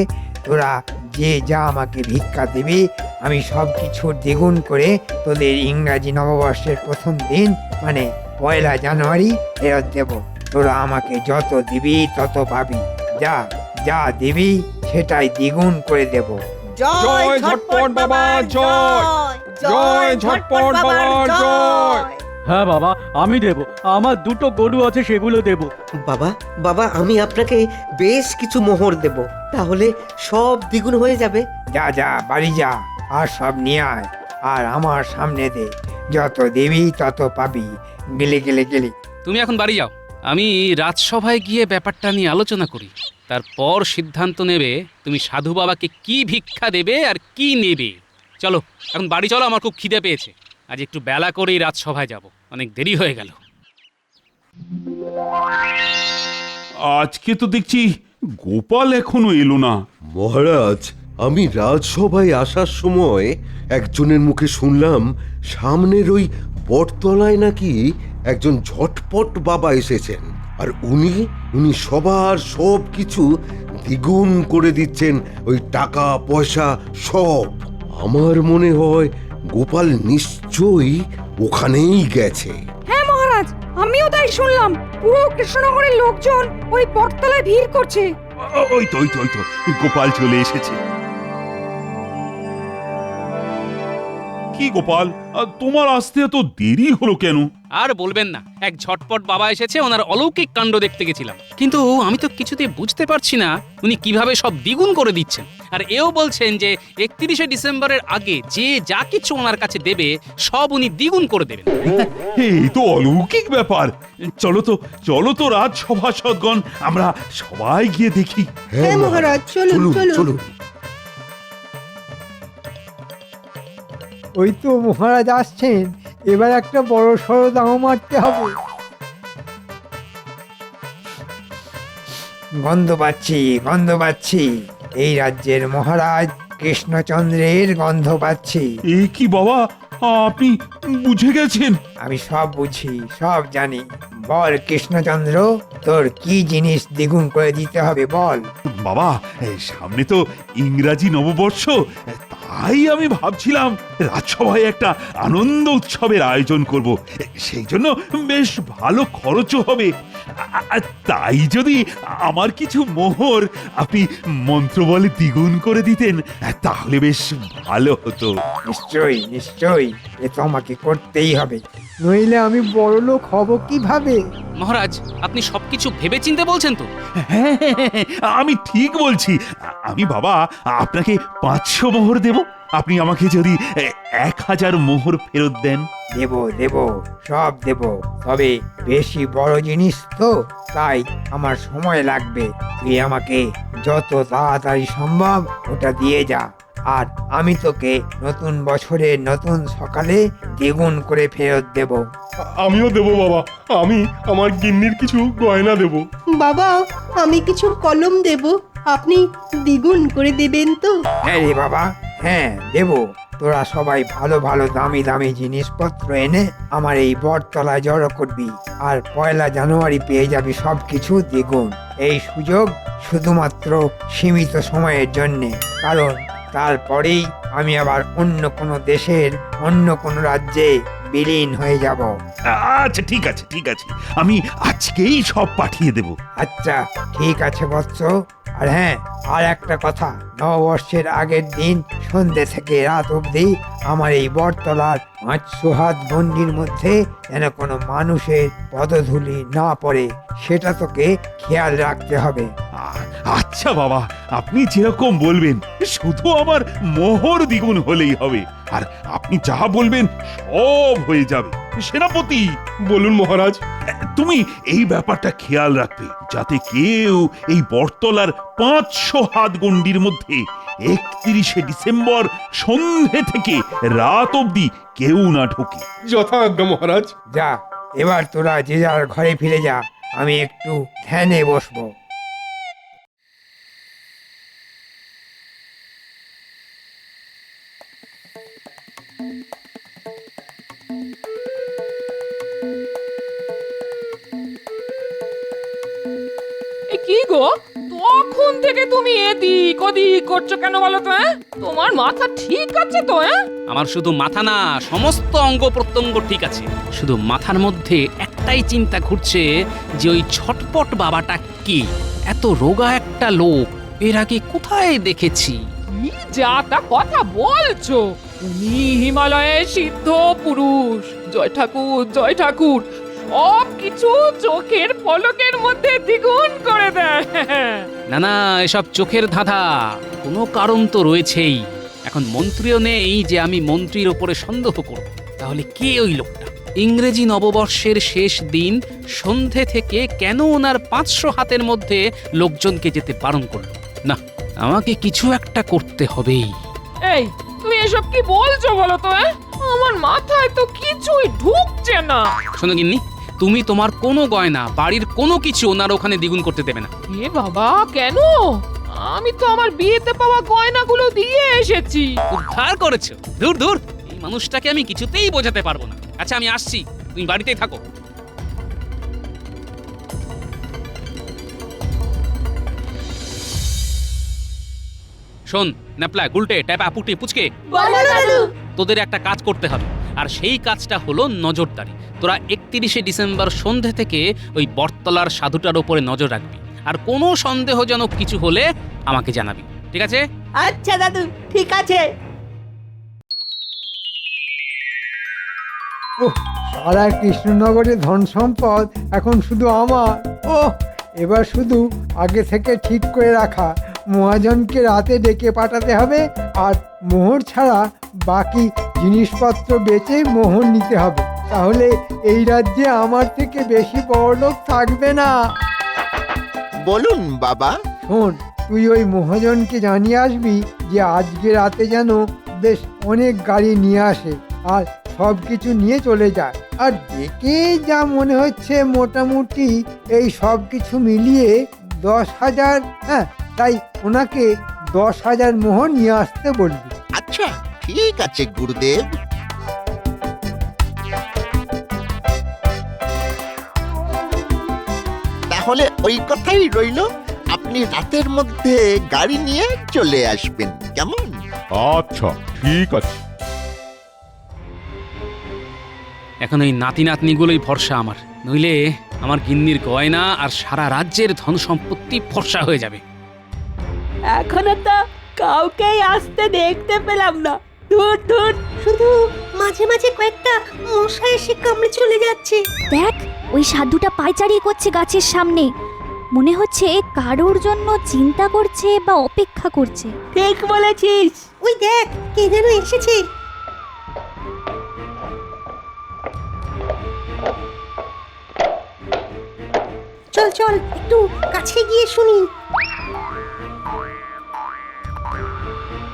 S4: তোরা যে যা আমাকে ভিক্ষা দিবি, আমি সব কিছুর দ্বিগুণ করে তোদের ইংরাজি নববর্ষের প্রথম দিন মানে 1 জানুয়ারি ফেরত দেব। তোরা আমাকে যত দিবি তত পাবি। যা যা দিবি সেটাই দ্বিগুণ করে দেব।
S5: জয় ঝটপট বাবা জয়, জয় ঝটপট বাবা জয়।
S10: হ্যাঁ বাবা, আমি দেব। আমার 2টো গরু আছে, সেগুলো দেব।
S13: বাবা আমি আপনাকে বেশ কিছু মোহর দেব, তাহলে সব দ্বিগুণ হয়ে যাবে।
S4: যা যা বাড়ি যা, আর সব নিয়ে আয়, আর আমার সামনে দে। যত দিবি তত পাবি। গেলে।
S7: তুমি এখন বাড়ি যাও, আমি রাজসভায় গিয়ে ব্যাপারটা নিয়ে আলোচনা করি। তারপর সিদ্ধান্ত নেবে তুমি সাধু বাবাকে কি ভিক্ষা দেবে আর কি নেবে। চলো এখন বাড়ি চলো, আমার খুব খিদে পেয়েছে। আজ একটু বেলা করেই রাজসভায় যাব, অনেক দেরি হয়ে গেল।
S9: আজকে তো দেখছি গোপাল এখনো এলো না।
S14: মহারাজ, আমি রাজসভায় আসার সময় একজনের মুখে শুনলাম সামনের ওই বটতলায় নাকি একজন ঝটপট বাবা এসেছেন, আর উনি সবার সব কিছু দ্বিগুণ করে দিচ্ছেন, ওই টাকা পয়সা সব। আমার মনে হয় গোপাল নিশ্চয়ই ওখানেই গেছে।
S15: হ্যাঁ মহারাজ, আমিও তাই শুনলাম। পুরো কৃষ্ণনগরের লোকজন ওই বটতলায় ভিড় করছে।
S9: ওই তো গোপাল চলে এসেছে। কি গোপাল, তোমার আসতে এত দেরি হলো কেন?
S7: আর বলবেন না, এক ঝটপট বাবা এসেছে, ওনার অলৌকিক কাণ্ড দেখতে গেছিলাম। কিন্তু আমি তো কিছুতেই বুঝতে পারছি না উনি কিভাবে সব দ্বিগুণ করে দিচ্ছেন। আর এও বলছেন যে 31শে ডিসেম্বরের আগে যে যা কিছু ওনার কাছে দেবে সব উনি দ্বিগুণ করে দেবেন।
S9: এই তো অলৌকিক ব্যাপার। চলো তো রাজসভাসদগণ, আমরা সবাই গিয়ে দেখি।
S1: হ্যাঁ মহারাজ, চলুন।
S4: ওই তো মহারাজ আসছেন, এবার একটা বড় সড়ো দাও মারতে হবে। গন্ধ পাচ্ছি, এই রাজ্যের মহারাজ কৃষ্ণচন্দ্রের গন্ধ পাচ্ছি।
S9: এ কি বাবা, আপনি বুঝে গেছেন?
S4: আমি সব বুঝি, সব জানি। বল কৃষ্ণচন্দ্র, তোর কি জিনিস দ্বিগুণ করে দিতে হবে বল।
S9: বাবা, সামনে তো ইংরাজি নববর্ষ, তাই আমি ভাবছিলাম রাজসভায় একটা আনন্দ উৎসবের আয়োজন করব, সেই জন্য বেশ ভালো খরচও হবে। তাই যদি আমার কিছু মোহর আপনি মন্ত্রবলে দ্বিগুণ করে দিতেন তাহলে বেশ ভালো হতো।
S4: নিশ্চয়ই নিশ্চয়ই, এ তো আমাকে করতেই হবে, নইলে আমি বড়লোক হব কিভাবে?
S7: মহারাজ, আপনি সবকিছু ভেবেচিন্তে বলছেন তো?
S9: হ্যাঁ, আমি ঠিক বলছি। আমি বাবা আপনাকে 500 মোহর দেব, আপনি আমাকে যদি 1000 মোহর ফেরত দেন।
S4: দেব দেব, সব দেব, তবে বেশি বড় জিনিস তো, তাই আমার সময় লাগবে। তুই আমাকে যত তাড়াতাড়ি সম্ভব ওটা দিয়ে যা, আর আমি তোকে নতুন বছরের নতুন সকালে দ্বিগুণ করে ফেরত দেব।
S16: আমিও দেব বাবা, আমি আমার গিন্নির কিছু গয়না দেব।
S1: বাবা, আমি কিছু কলম দেব, আপনি দ্বিগুণ করে দেবেন তো?
S4: হ্যাঁ রে বাবা, হ্যাঁ দেব। তোরা সবাই ভালো ভালো দামি দামি জিনিসপত্র এনে আমার এই বটতলায় জড়ো করবি, আর 1 জানুয়ারি পেয়ে যাবি সবকিছু দ্বিগুণ। এই সুযোগ শুধুমাত্র সীমিত সময়ের জন্যে, কারণ তারপরেই আমি আবার অন্য কোনো দেশের অন্য কোনো রাজ্যে বিলীন হয়ে যাব।
S9: আচ্ছা ঠিক আছে ঠিক আছে, আমি আজকেই সব পাঠিয়ে দেব।
S4: আচ্ছা ঠিক আছে বৎস। আর হ্যাঁ, আর একটা কথা, নববর্ষের আগের দিন সন্ধ্যে থেকে রাত অবধি আমার এই বটতলার 500 হাত গণ্ডির মধ্যে যেন কোনো মানুষের পদধূলি না পড়ে, সেটা তোকে খেয়াল রাখতে হবে।
S9: আচ্ছা বাবা, আপনি যেরকম বলবেন, শুধু আমার মোহর দ্বিগুণ হলেই হবে, আর আপনি যা বলবেন সব হয়ে যাবে। সেনাপতি,
S16: বলুন মহারাজ।
S9: তুমি এই ব্যাপারটা খেয়াল রাখবে যাতে কেউ এই বটতলার 500 হাত গণ্ডির মধ্যে 31শে ডিসেম্বর সন্ধে থেকে রাত অবধি কেউ না ঢোকে।
S16: যথাজ্ঞা মহারাজ।
S4: যা, এবার তোরা যে যার ঘরে ফিরে যা, আমি একটু ধ্যানে বসবো।
S12: কি গো, তখন থেকে তুমি এদিক ওদিক করছো কেন বলো তো? তোমার মাথা ঠিক আছে তো?
S7: আমার শুধু মাথা না, সমস্ত অঙ্গ প্রত্যঙ্গ ঠিক আছে। শুধু মাথার মধ্যে একটাই চিন্তা ঘুরছে যে ওই ছটপট বাবাটা কি, এত রোগা একটা লোক এর আগে কোথায় দেখেছি?
S12: কি যা তা কথা বলছো? তুমি হিমালয়ের সিদ্ধ পুরুষ, জয় ঠাকুর জয় ঠাকুর, সব কিছু চোখের পলকের মধ্যে দ্বিগুণ করে দেয়।
S7: না না, এসব চোখের ধাঁধা, কোনো কারণ তো রয়েছেই। এখন মন্ত্রীও নেই যে আমি মন্ত্রীর ওপরে সন্দেহ করব। তাহলে কে ওই লোকটা? ইংরেজি নববর্ষের শেষ দিন সন্ধে থেকে কেন ওনার 500 হাতের মধ্যে লোকজনকে যেতে বারণ করলো? না, আমাকে কিছু একটা করতে হবেই।
S12: এই, তুমি এসব কি বলছো বলো তো? আমার মাথায় তো কিছুই ঢুকছে না।
S7: শোনো গিন্নি, তুমি তোমার কোনো গয়না, বাড়ির কোনো কিছু ওনার ওখানে দ্বিগুণ করতে দেবে না।
S12: এ বাবা, কেন? আমি তো আমার বিয়েতে পাওয়া গয়নাগুলো দিয়ে এসেছি।
S7: উদ্ধার করেছো? দূর দূর, এই মানুষটাকে আমি কিছুতেই বোঝাতে পারবো না। আচ্ছা আমি আসছি, তুমি বাড়িতেই থাকো। শোন ন্যাপলা, গুলটে, ট্যাপা, পুটি, পুচকে, তোদের একটা কাজ করতে হবে, আর সেই কাজটা হলো নজরদারি। তোরা 31শে ডিসেম্বর সন্ধে থেকে ওই বটতলার সাধুটার উপরে নজর রাখবি, আর কোনো সন্দেহজনক কিছু হলে আমাকে জানাবি, ঠিক আছে?
S3: আচ্ছা দাদু, ঠিক আছে।
S4: সারা কৃষ্ণনগরের ধন সম্পদ এখন শুধু আমার। এবার শুধু আগে থেকে ঠিক করে রাখা মহাজনকে রাতে ডেকে পাঠাতে হবে, আর মোহর ছাড়া বাকি জিনিসপত্র বেচে মোহর নিতে হবে। তাহলে এই রাজ্যে আমার থেকে বেশি বড়লোক থাকবে না।
S11: বলুন বাবা।
S4: শোন, তুই ওই মহাজনকে জানিয়ে আসবি যে আজকে রাতে যেন বেশ অনেক গাড়ি নিয়ে আসে আর সব কিছু নিয়ে চলে যায়। আর দেখে যা মনে হচ্ছে মোটামুটি এই সব কিছু মিলিয়ে 10,000, হ্যাঁ, তাই ওনাকে 10,000 মোহর নিয়ে আসতে বলবি।
S11: আচ্ছা ঠিক আছে গুরুদেব। তাহলে ওই কথাই রইল, আপনি রাতের মধ্যে গাড়ি নিয়ে চলে আসবেন, কেমন?
S9: আচ্ছা ঠিক আছে।
S7: এখন এই নাতি নাতনিগুলোই ভরসা আমার, নইলে আমার গিন্নির গয়না আর সারা রাজ্যের ধন সম্পত্তি ফর্সা হয়ে যাবে।
S3: এখনো তো কাউকেই আসতে দেখতে পেলাম না। দূর দূর
S1: শুধু মাঝে মাঝে কয়েকটা মশা এসে কামড়ে চলে যাচ্ছে।
S2: দেখ, ওই সাধুটা পায়চারি করছে গাছের সামনে। মনে হচ্ছে কারোর জন্য চিন্তা করছে বা অপেক্ষা করছে।
S3: ঠিক বলেছিস।
S1: ওই দেখ, কে যেন এসেছে। চল চল, একটু কাছে গিয়ে শুনি।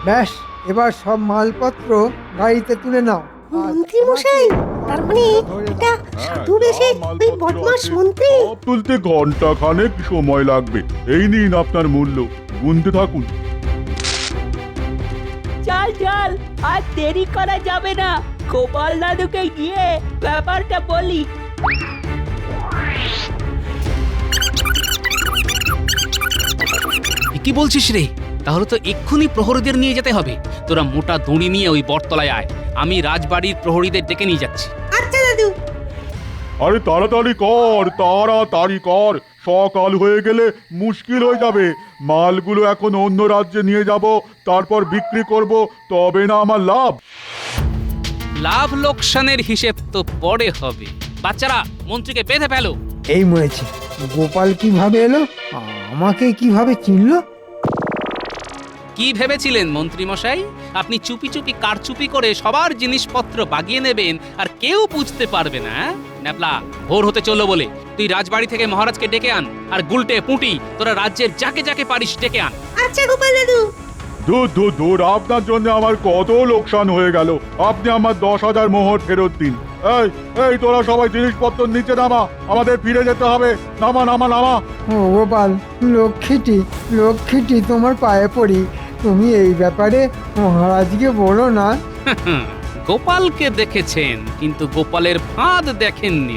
S4: ব্যাস, এবার সব মালপত্র গাড়িতে তুলে নাও।
S1: মন্ত্রী মশাই, তার মানে এটা সাধু বেশে ওই বদমাস মন্ত্রী।
S9: সব তুলতে ঘন্টা খানেক সময় লাগবে। এই নিন আপনার মূল্য, গুনতে থাকুন।
S3: চল চল, আর দেরি করা যাবে না। গোপাল দাদুকে গিয়ে ব্যাপারটা বলি।
S7: কি বলছিস রে? তাহলে তো এক্ষুনি প্রহরীদের নিয়ে যেতে হবে। তোরা মোটা দড়ি নিয়ে ওই বটতলায় আয়, আমি রাজবাড়ির প্রহরীদের ডেকে নিয়ে যাচ্ছি।
S1: আচ্ছা দাদু।
S9: আরে তাড়াতাড়ি কর, তাড়াতাড়ি কর, সকাল হয়ে গেলে মুশকিল হয়ে যাবে। মালগুলো এখন অন্য রাজ্যে নিয়ে যাব, তারপর বিক্রি করব, তবে না আমার লাভ।
S7: লাভ লোকসানের হিসেব তো পরে হবে। বাচ্চারা, মন্ত্রীকে বেঁধে ফেলো।
S4: এই মরেছে, গোপাল কিভাবে এলো, আমাকে কিভাবে চিনলো?
S7: কি ভেবেছিলেন মন্ত্রী মশাই? আপনি চুপি চুপি কারচুপি করে সবার জিনিসপত্র বাগিয়ে নেবেন আর কেউ বুঝতে পারবে না? ন্যাপলা, ভোর হতে চললো বলে তুই রাজবাড়ি থেকে মহারাজকে ডেকে আন, আর গুলটে পুঁটি তোরা রাজ্যের যাকে যাকে পারিস ডেকে আন।
S1: আচ্ছা গোপাল দাদু।
S9: দূর দূর দূর, আপনার জন্য আমার কত লোকসান হয়ে গেল। আপনি আমার 10,000 মোহর ফেরত দিন। এই এই তোরা সবাই জিনিসপত্র নিচে নামা, আমাদের ফিরে যেতে হবে। নামা নামা নামা।
S4: ও গোপাল, লক্ষ্মীটি লক্ষ্মীটি, তোমার পায়ে পড়ি, তুমি এই ব্যাপারে মহারাজকে বলো না।
S7: গোপালকে দেখেছেন, কিন্তু গোপালের ফাঁদ দেখেননি।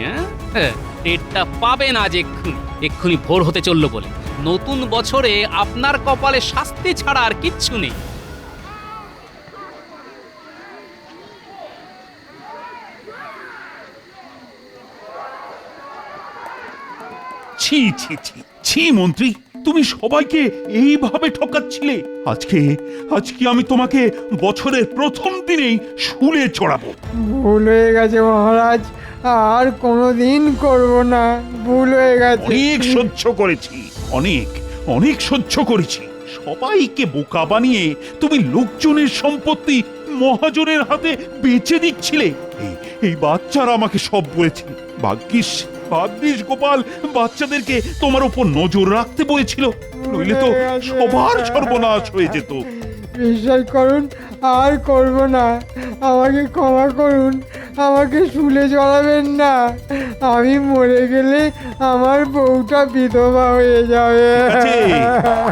S7: টেরটা পাবেন আজ এক্ষুনি। এক্ষুনি ভোর হতে চললো বলে নতুন বছরে আপনার কপালে শাস্তি ছাড়া আর কিচ্ছু নেই।
S9: ছি ছি ছি ছি মন্ত্রী, তুমি সবাইকে এইভাবে ঠকাচ্ছিলে। আজকে আজকে আমি তোমাকে বছরের প্রথম দিনেই শুলে চড়াবো।
S4: ভুল হয়ে গেছে মহারাজ, আর কোনোদিন করব না, ভুল হয়ে গেছে।
S9: অনেক সহ্য করেছি, অনেক অনেক সহ্য করেছি। সবাইকে বোকা বানিয়ে তুমি লোকজনের সম্পত্তি মহাজনের হাতে বেচে দিচ্ছিলে। এই বাচ্চারা আমাকে সব বলেছে। ভাগ্যিস গোপাল বাচ্চাদেরকে তোমার উপর নজর রাখতে বলেছিল, নইলে তো সবার সর্বনাশ হয়ে যেত।
S4: বিশ্বাস করুন, আর করব না, আমাকে ক্ষমা করুন, আমাকে শুলে চড়াবেন না। আমি মরে গেলে আমার বউটা বিধবা হয়ে যাবে।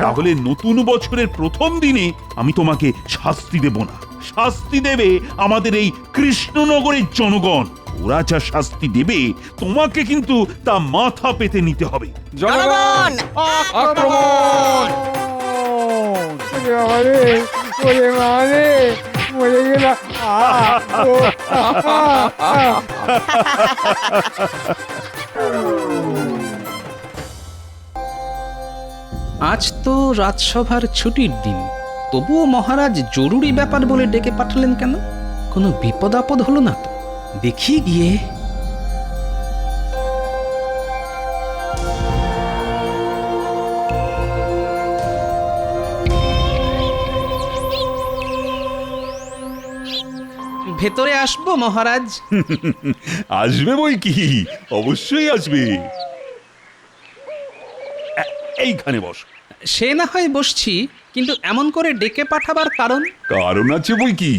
S9: তাহলে নতুন বছরের প্রথম দিনে আমি তোমাকে শাস্তি দেব না, শাস্তি দেবে আমাদের এই কৃষ্ণনগরের জনগণ। ওরা যা শাস্তি দেবে তোমাকে কিন্তু তা মাথা পেতে নিতে হবে।
S5: জনগণ আক্রমণ!
S4: ওরে মানে মরে গেলাম।
S7: আজ তো রাজসভার ছুটির দিন, তবুও মহারাজ জরুরি ব্যাপার বলে ডেকে পাঠালেন কেন? কোনো বিপদ আপদ হলো না তো? দেখি গিয়ে। ভেতরে আসবো মহারাজ?
S9: আসবে বই কি, অবশ্যই আসবে। এইখানে বস।
S7: সে না হয় বসছি, কিন্তু এমন করে ডেকে পাঠাবার কারণ?
S9: কারণ আছে বই কি,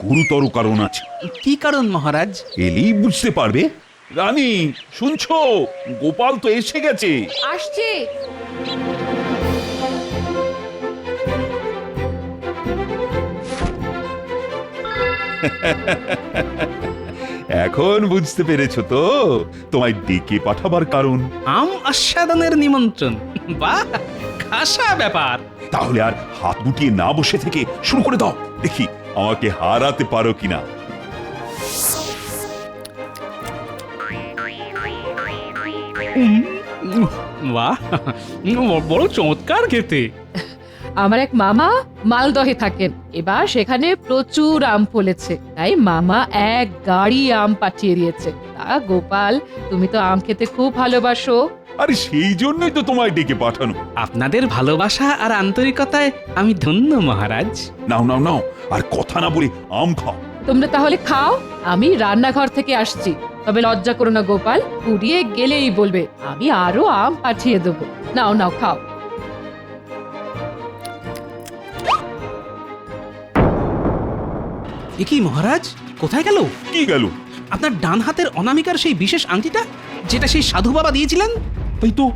S9: গুরুতর কারণ আছে।
S7: কি কারণ মহারাজ?
S9: এলেই বুঝতে পারবে। রানী শুনছো, গোপাল তো এসে গেছে।
S12: আসছে।
S9: এখন বুঝতে পেরেছো তো তোমায় ডেকে পাঠাবার কারণ?
S7: আম আস্বাদনের নিমন্ত্রণ। বাহ, খাসা ব্যাপার।
S9: তাহলে আর হাত গুটিয়ে না বসে থেকে শুরু করে দাও, দেখি আমাকে হারাতে পারো কিনা।
S7: বাহ, বড় চমৎকার খেতে।
S12: আমার এক মামা মালদহে থাকেন, এবার সেখানে প্রচুর আম ফলেছে, তাই মামা এক গাড়ি আম পাঠিয়ে দিয়েছে। তা গোপাল, তুমি তো আম খেতে খুব ভালোবাসো।
S9: আরে সেই জন্যই তো তোমায় ডেকে পাঠানো।
S7: আপনাদের ভালোবাসা আর আন্তরিকতায় আমি ধন্য মহারাজ।
S9: নাও নাও নাও, আর কথা না বলে আম খাও।
S12: তোমরা তাহলে খাও, আমি রান্নাঘর থেকে আসছি। তবে লজ্জা করো না গোপাল, পুড়িয়ে গেলেই বলবে, আমি আরো আম পাঠিয়ে দেবো। নাও নাও খাও।
S7: এ কি মহারাজ, কোথায় গেল?
S9: কি গেল?
S7: আপনার ডান হাতের অনামিকার সেই বিশেষ আংটিটা, যেটা সেই সাধু বাবা দিয়েছিলেন।
S9: তাই তো,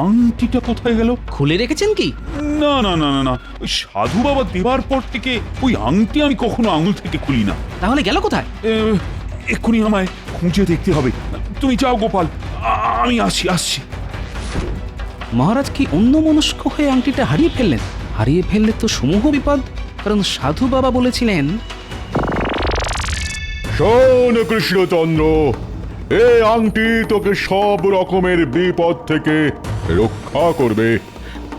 S9: আংটিটা কোথায় গেল?
S7: খুলে রেখেছেন কি?
S9: না না না না না, ওই সাধু বাবা দেবার পর থেকে ওই আংটি আমি কখনো আঙুল থেকে খুলি না।
S7: তাহলে গেল কোথায়?
S9: এক্ষুনি আমায় খুঁজে দেখতে হবে। তুমি যাও গোপাল, আমি আসছি।
S7: মহারাজ কি অন্যমনস্ক হয়ে আংটিটা হারিয়ে ফেললেন? হারিয়ে ফেললে তো সমূহ বিপদ, কারণ সাধু বাবা বলেছিলেন।
S6: শোন কৃষ্ণচন্দ্র, এই আংটি তোকে সব রকমের বিপদ থেকে রক্ষা করবে,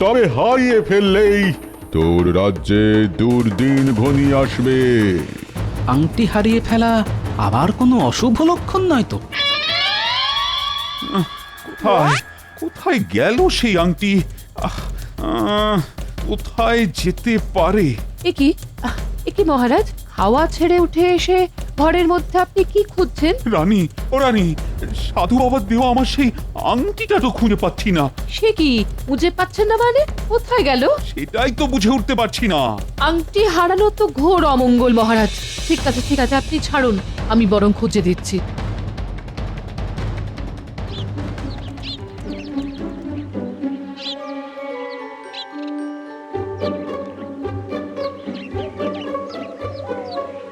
S6: তবে হারিয়ে ফেললেই তোর রাজ্যে দুর্দিন ঘনিয়ে আসবে।
S7: আংটি হারিয়ে ফেলা আবার কোনো অশুভ লক্ষণ নয় তো?
S9: কোথায় গেল সেই আংটি? কোথায় যেতে পারে?
S12: এ কি মহারাজ, হাওয়া ছেড়ে উঠে এসে ঘরের মধ্যে আপনি কি খুঁজছেন?
S9: রানী, ও রানী, সাধু বাবার দেওয়া আমার সেই আংটিটা তো খুঁজে পাচ্ছি না।
S12: সে কি, খুঁজে পাচ্ছেন না মানে? কোথায় গেল?
S9: সেটাই তো বুঝে উঠতে পারছি না।
S12: আংটি হারানো তো ঘোর অমঙ্গল মহারাজ। ঠিক আছে, আপনি ছাড়ুন, আমি বরং খুঁজে দিচ্ছি।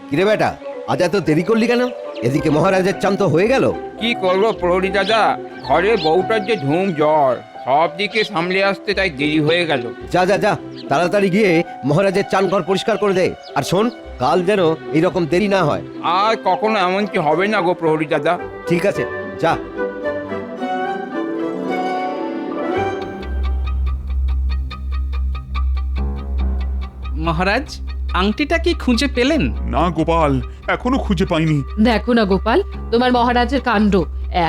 S17: কিরে বেটা, আজ এত দেরি করলি কেন? এদিকে মহারাজের চান তো হয়ে গেল।
S5: কি করবো প্রহরী দাদা, ঘরে বউটার যে ঝুম জ্বর, সব দিকে সামলে আসতে তাই দেরি হয়ে গেল।
S17: যা যা যা, তাড়াতাড়ি গিয়ে মহারাজের চান ঘর পরিষ্কার করে দে। আর শোন, কাল যেন এইরকম দেরি না হয়।
S5: আর কখনো এমনকি হবে না গো প্রহরী দাদা।
S17: ঠিক আছে, যা।
S7: মহারাজ, আংটিটা কি খুঁজে পেলেন?
S9: না গোপাল, এখনো খুঁজে পাইনি।
S12: দেখো না গোপাল, তোমার মহারাজের কাণ্ড,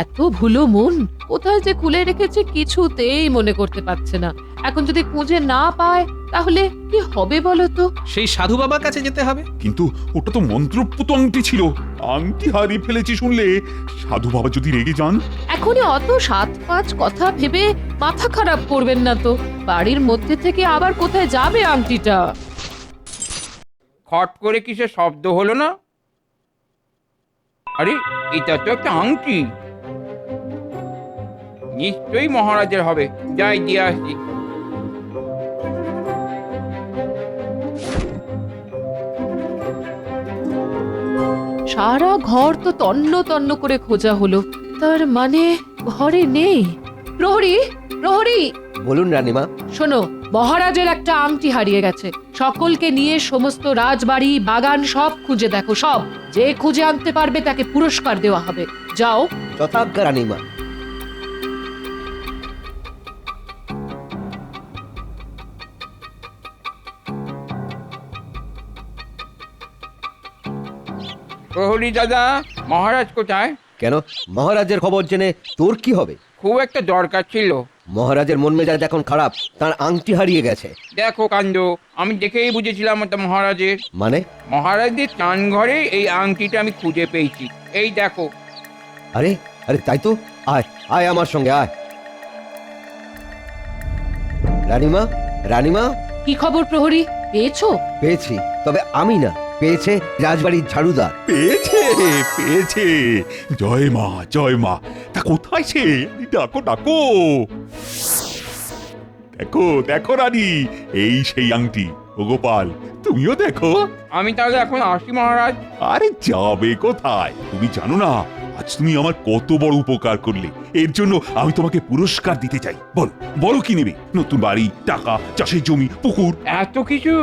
S12: এত ভুলো মন, কোথায় যে খুলে রেখেছে কিছুতেই মনে করতে পারছে না। এখন যদি খুঁজে না পায় তাহলে কি হবে বলো তো?
S7: সেই সাধু বাবার কাছে যেতে হবে।
S9: কিন্তু ওটা তো মন্ত্রপুত আংটি ছিল। আংটি হারিয়ে ফেলেছি শুনলে সাধু বাবা যদি রেগে যান।
S12: এখনই অত 7-5 কথা ভেবে মাথা খারাপ করবেন না তো। বাড়ির মধ্যে থেকে আবার কোথায় যাবে আংটিটা?
S5: খট করে কিসের শব্দ হলো না? আরে, এটা তো একটা আংটি, নিশ্চয়ই মহারাজের হবে। যাই দিয়ে আসছি।
S12: সারা ঘর তো তন্ন তন্ন করে খোঁজা হলো, তার মানে ঘরে নেই। প্রহরী,
S17: বলুন রানীমা।
S12: শোনো, মহারাজের একটা আংটি হারিয়ে গেছে। সকলকে নিয়ে সমস্ত রাজবাড়ি, বাগান সব খুঁজে দেখো, সব। যে খুঁজে আনতে পারবে তাকে পুরস্কার দেওয়া হবে। যাও।
S17: যথাজ্ঞা রানীমা।
S5: প্রহরী দাদা, মহারাজ কোথায়?
S17: কেন, মহারাজের খবর জেনে তোর কি হবে?
S5: খুব একটা দরকার ছিল।
S17: মহারাজের মন মেজাজ এখন খারাপ, তার আংটি হারিয়ে গেছে।
S5: দেখো কাণ্ড, আমি দেখেই বুঝেছিলাম ওটা মহারাজের।
S17: মানে?
S5: মহারাজদের চান ঘরে এই আংটিটা আমি খুঁজে পেয়েছি, এই দেখো।
S17: আরে আরে, তাই তো। আয় আয় আমার সঙ্গে আয়। রানীমা।
S12: কি খবর প্রহরী, পেয়েছো?
S17: পেয়েছি, তবে আমি না, পেয়েছে রাজবাড়ির ঝাড়ুদার।
S9: পেয়েছে। জয় মা। তা কোথায় সে? ডাকো। দেখো রানী, এই সেই আংটি। ও গোপাল, তুমিও দেখো।
S5: আমি তাহলে এখন আসি মহারাজ।
S9: আরে যাবে কোথায়? তুমি জানো না আজ তুমি আমার কত বড় উপকার করলে। এর জন্য আমি তোমাকে পুরস্কার দিতে চাই। বলো বলো কি নেবে? নতুন বাড়ি, টাকা, চাষের জমি, পুকুর,
S5: এত কিছু?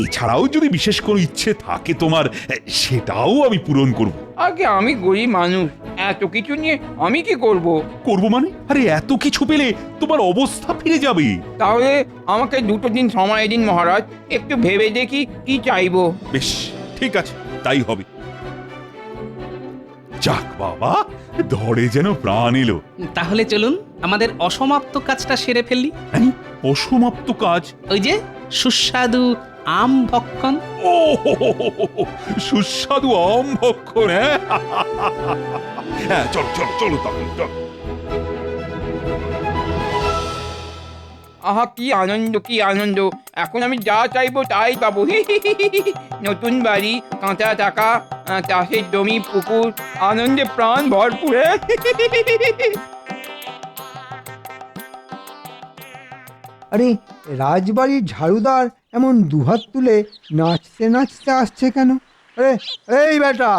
S9: এছাড়াও যদি বিশেষ কোনো ইচ্ছে থাকে তোমার, সেটাও আমি পূরণ করব।
S5: আগে আমি গরিব মানুষ, এত কিছু নিয়ে আমি কি করব?
S9: করব মানে? আরে এত কিছু পেলে তোমার অবস্থা ফিরে যাবে।
S5: তাহলে আমাকে 2 দিন সময় দিন মহারাজ, একটু ভেবে দেখি কি চাইবো।
S9: বেশ, ঠিক আছে, তাই হবে। যাক বাবা, ধরে যেন প্রাণ এলো।
S7: তাহলে চলুন আমাদের অসমাপ্ত কাজটা সেরে ফেললি।
S9: অসমাপ্ত কাজ?
S7: ওই যে সুস্বাদু আম ভক্ষণ।
S9: ও সুস্বাদু আম ভক্ষণ, হ্যাঁ চলো চলো চলো তাহলে চলো।
S5: আহা কি আনন্দ, কি আনন্দ! এখন আমি যা চাইবো তাই পাবো। নতুন বাড়ি, কাঁচা টাকা, চাষের জমি, পুকুর, আনন্দে প্রাণ ভরপুর।
S4: আরে রাজবাড়ির ঝাড়ুদার এমন দুহাত তুলে নাচতে নাচতে আসছে কেন? আরে এই বেটা,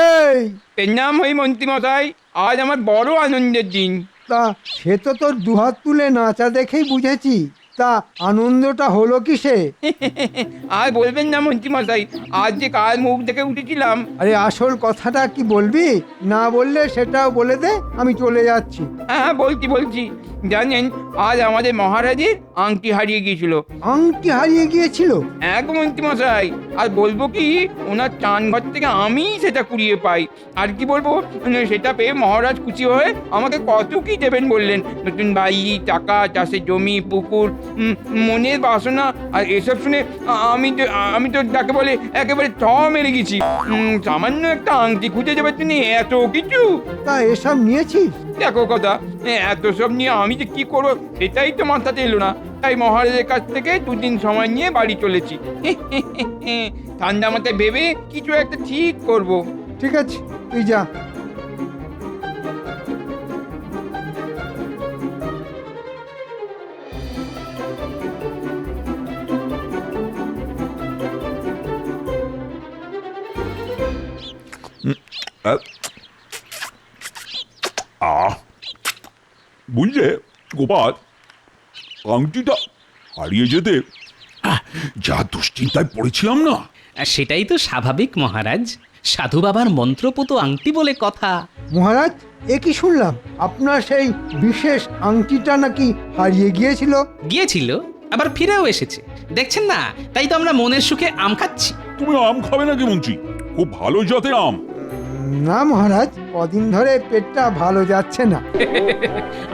S4: এই!
S5: প্রণাম হই মন্ত্রী মশাই, আজ আমার বড় আনন্দের দিন।
S4: তা সে তো তোর দুহাত তুলে নাচা দেখেই বুঝেছি, তা আনন্দটা হলো কিসে?
S5: আর বলবেন না মন্ত্রী মশাই, আজ যে কার মুখ দেখে উঠেছিলাম।
S4: আরে আসল কথাটা কি বলবি? না বললে সেটাও বলে দে, আমি চলে যাচ্ছি।
S5: হ্যাঁ বলছি। জানেন, আজ আমাদের মহারাজের আংটি হারিয়ে গিয়েছিল।
S4: আংটি হারিয়ে গিয়েছিল?
S5: এক মন্ত্রী মশাই, আর বলবো কি, ওনার চান ঘর থেকে আমি সেটা কুড়িয়ে পাই। আর কি বলবো, সেটা পেয়ে মহারাজ খুশি হয়ে আমাকে কত কি দেবেন বললেন। নতুন বাড়ি, টাকা, চাষের জমি, পুকুর, মনের বাসনা। আর এসব শুনে আমি তো যাকে বলে একেবারে মেরে গেছি। সামান্য একটা আংটি খুঁজে যাবার জন্য এত কিছু।
S4: তা এসব নিয়েছিস?
S5: দেখো কথা, এত সব নিয়ে আমি যে কি করবো সেটাই তো মাথাতে এলো না। তাই মহারাজের কাছ থেকে 2 দিন সময় নিয়ে বাড়ি চলেছি। ঠান্ডা মাথায় ভেবে কিছু একটা ঠিক করব।
S4: ঠিক আছে, তুই যা।
S9: বুঝলে গোপাল, আংটিটা হারিয়ে যেতে যা দুশ্চিন্তায় পড়েছিলাম না।
S7: সেটাই তো স্বাভাবিক মহারাজ, সাধু বাবার মন্ত্রপুত আংটি বলে কথা।
S4: মহারাজ, এ কি শুনলাম আপনার সেই বিশেষ আংটিটা নাকি হারিয়ে
S7: গিয়েছিল, আবার ফিরেও এসেছে। দেখছেন না, তাই তো আমরা মনের সুখে আম খাচ্ছি।
S9: তুমি আম খাবে নাকি মন্ত্রী? খুব ভালো জাতের আম।
S4: না মহারাজ, কদিন ধরে পেটটা ভালো যাচ্ছে না।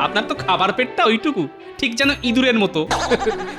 S7: আপনার তো খাবার পেটটা ওইটুকু, ঠিক যেন ইঁদুরের মতো।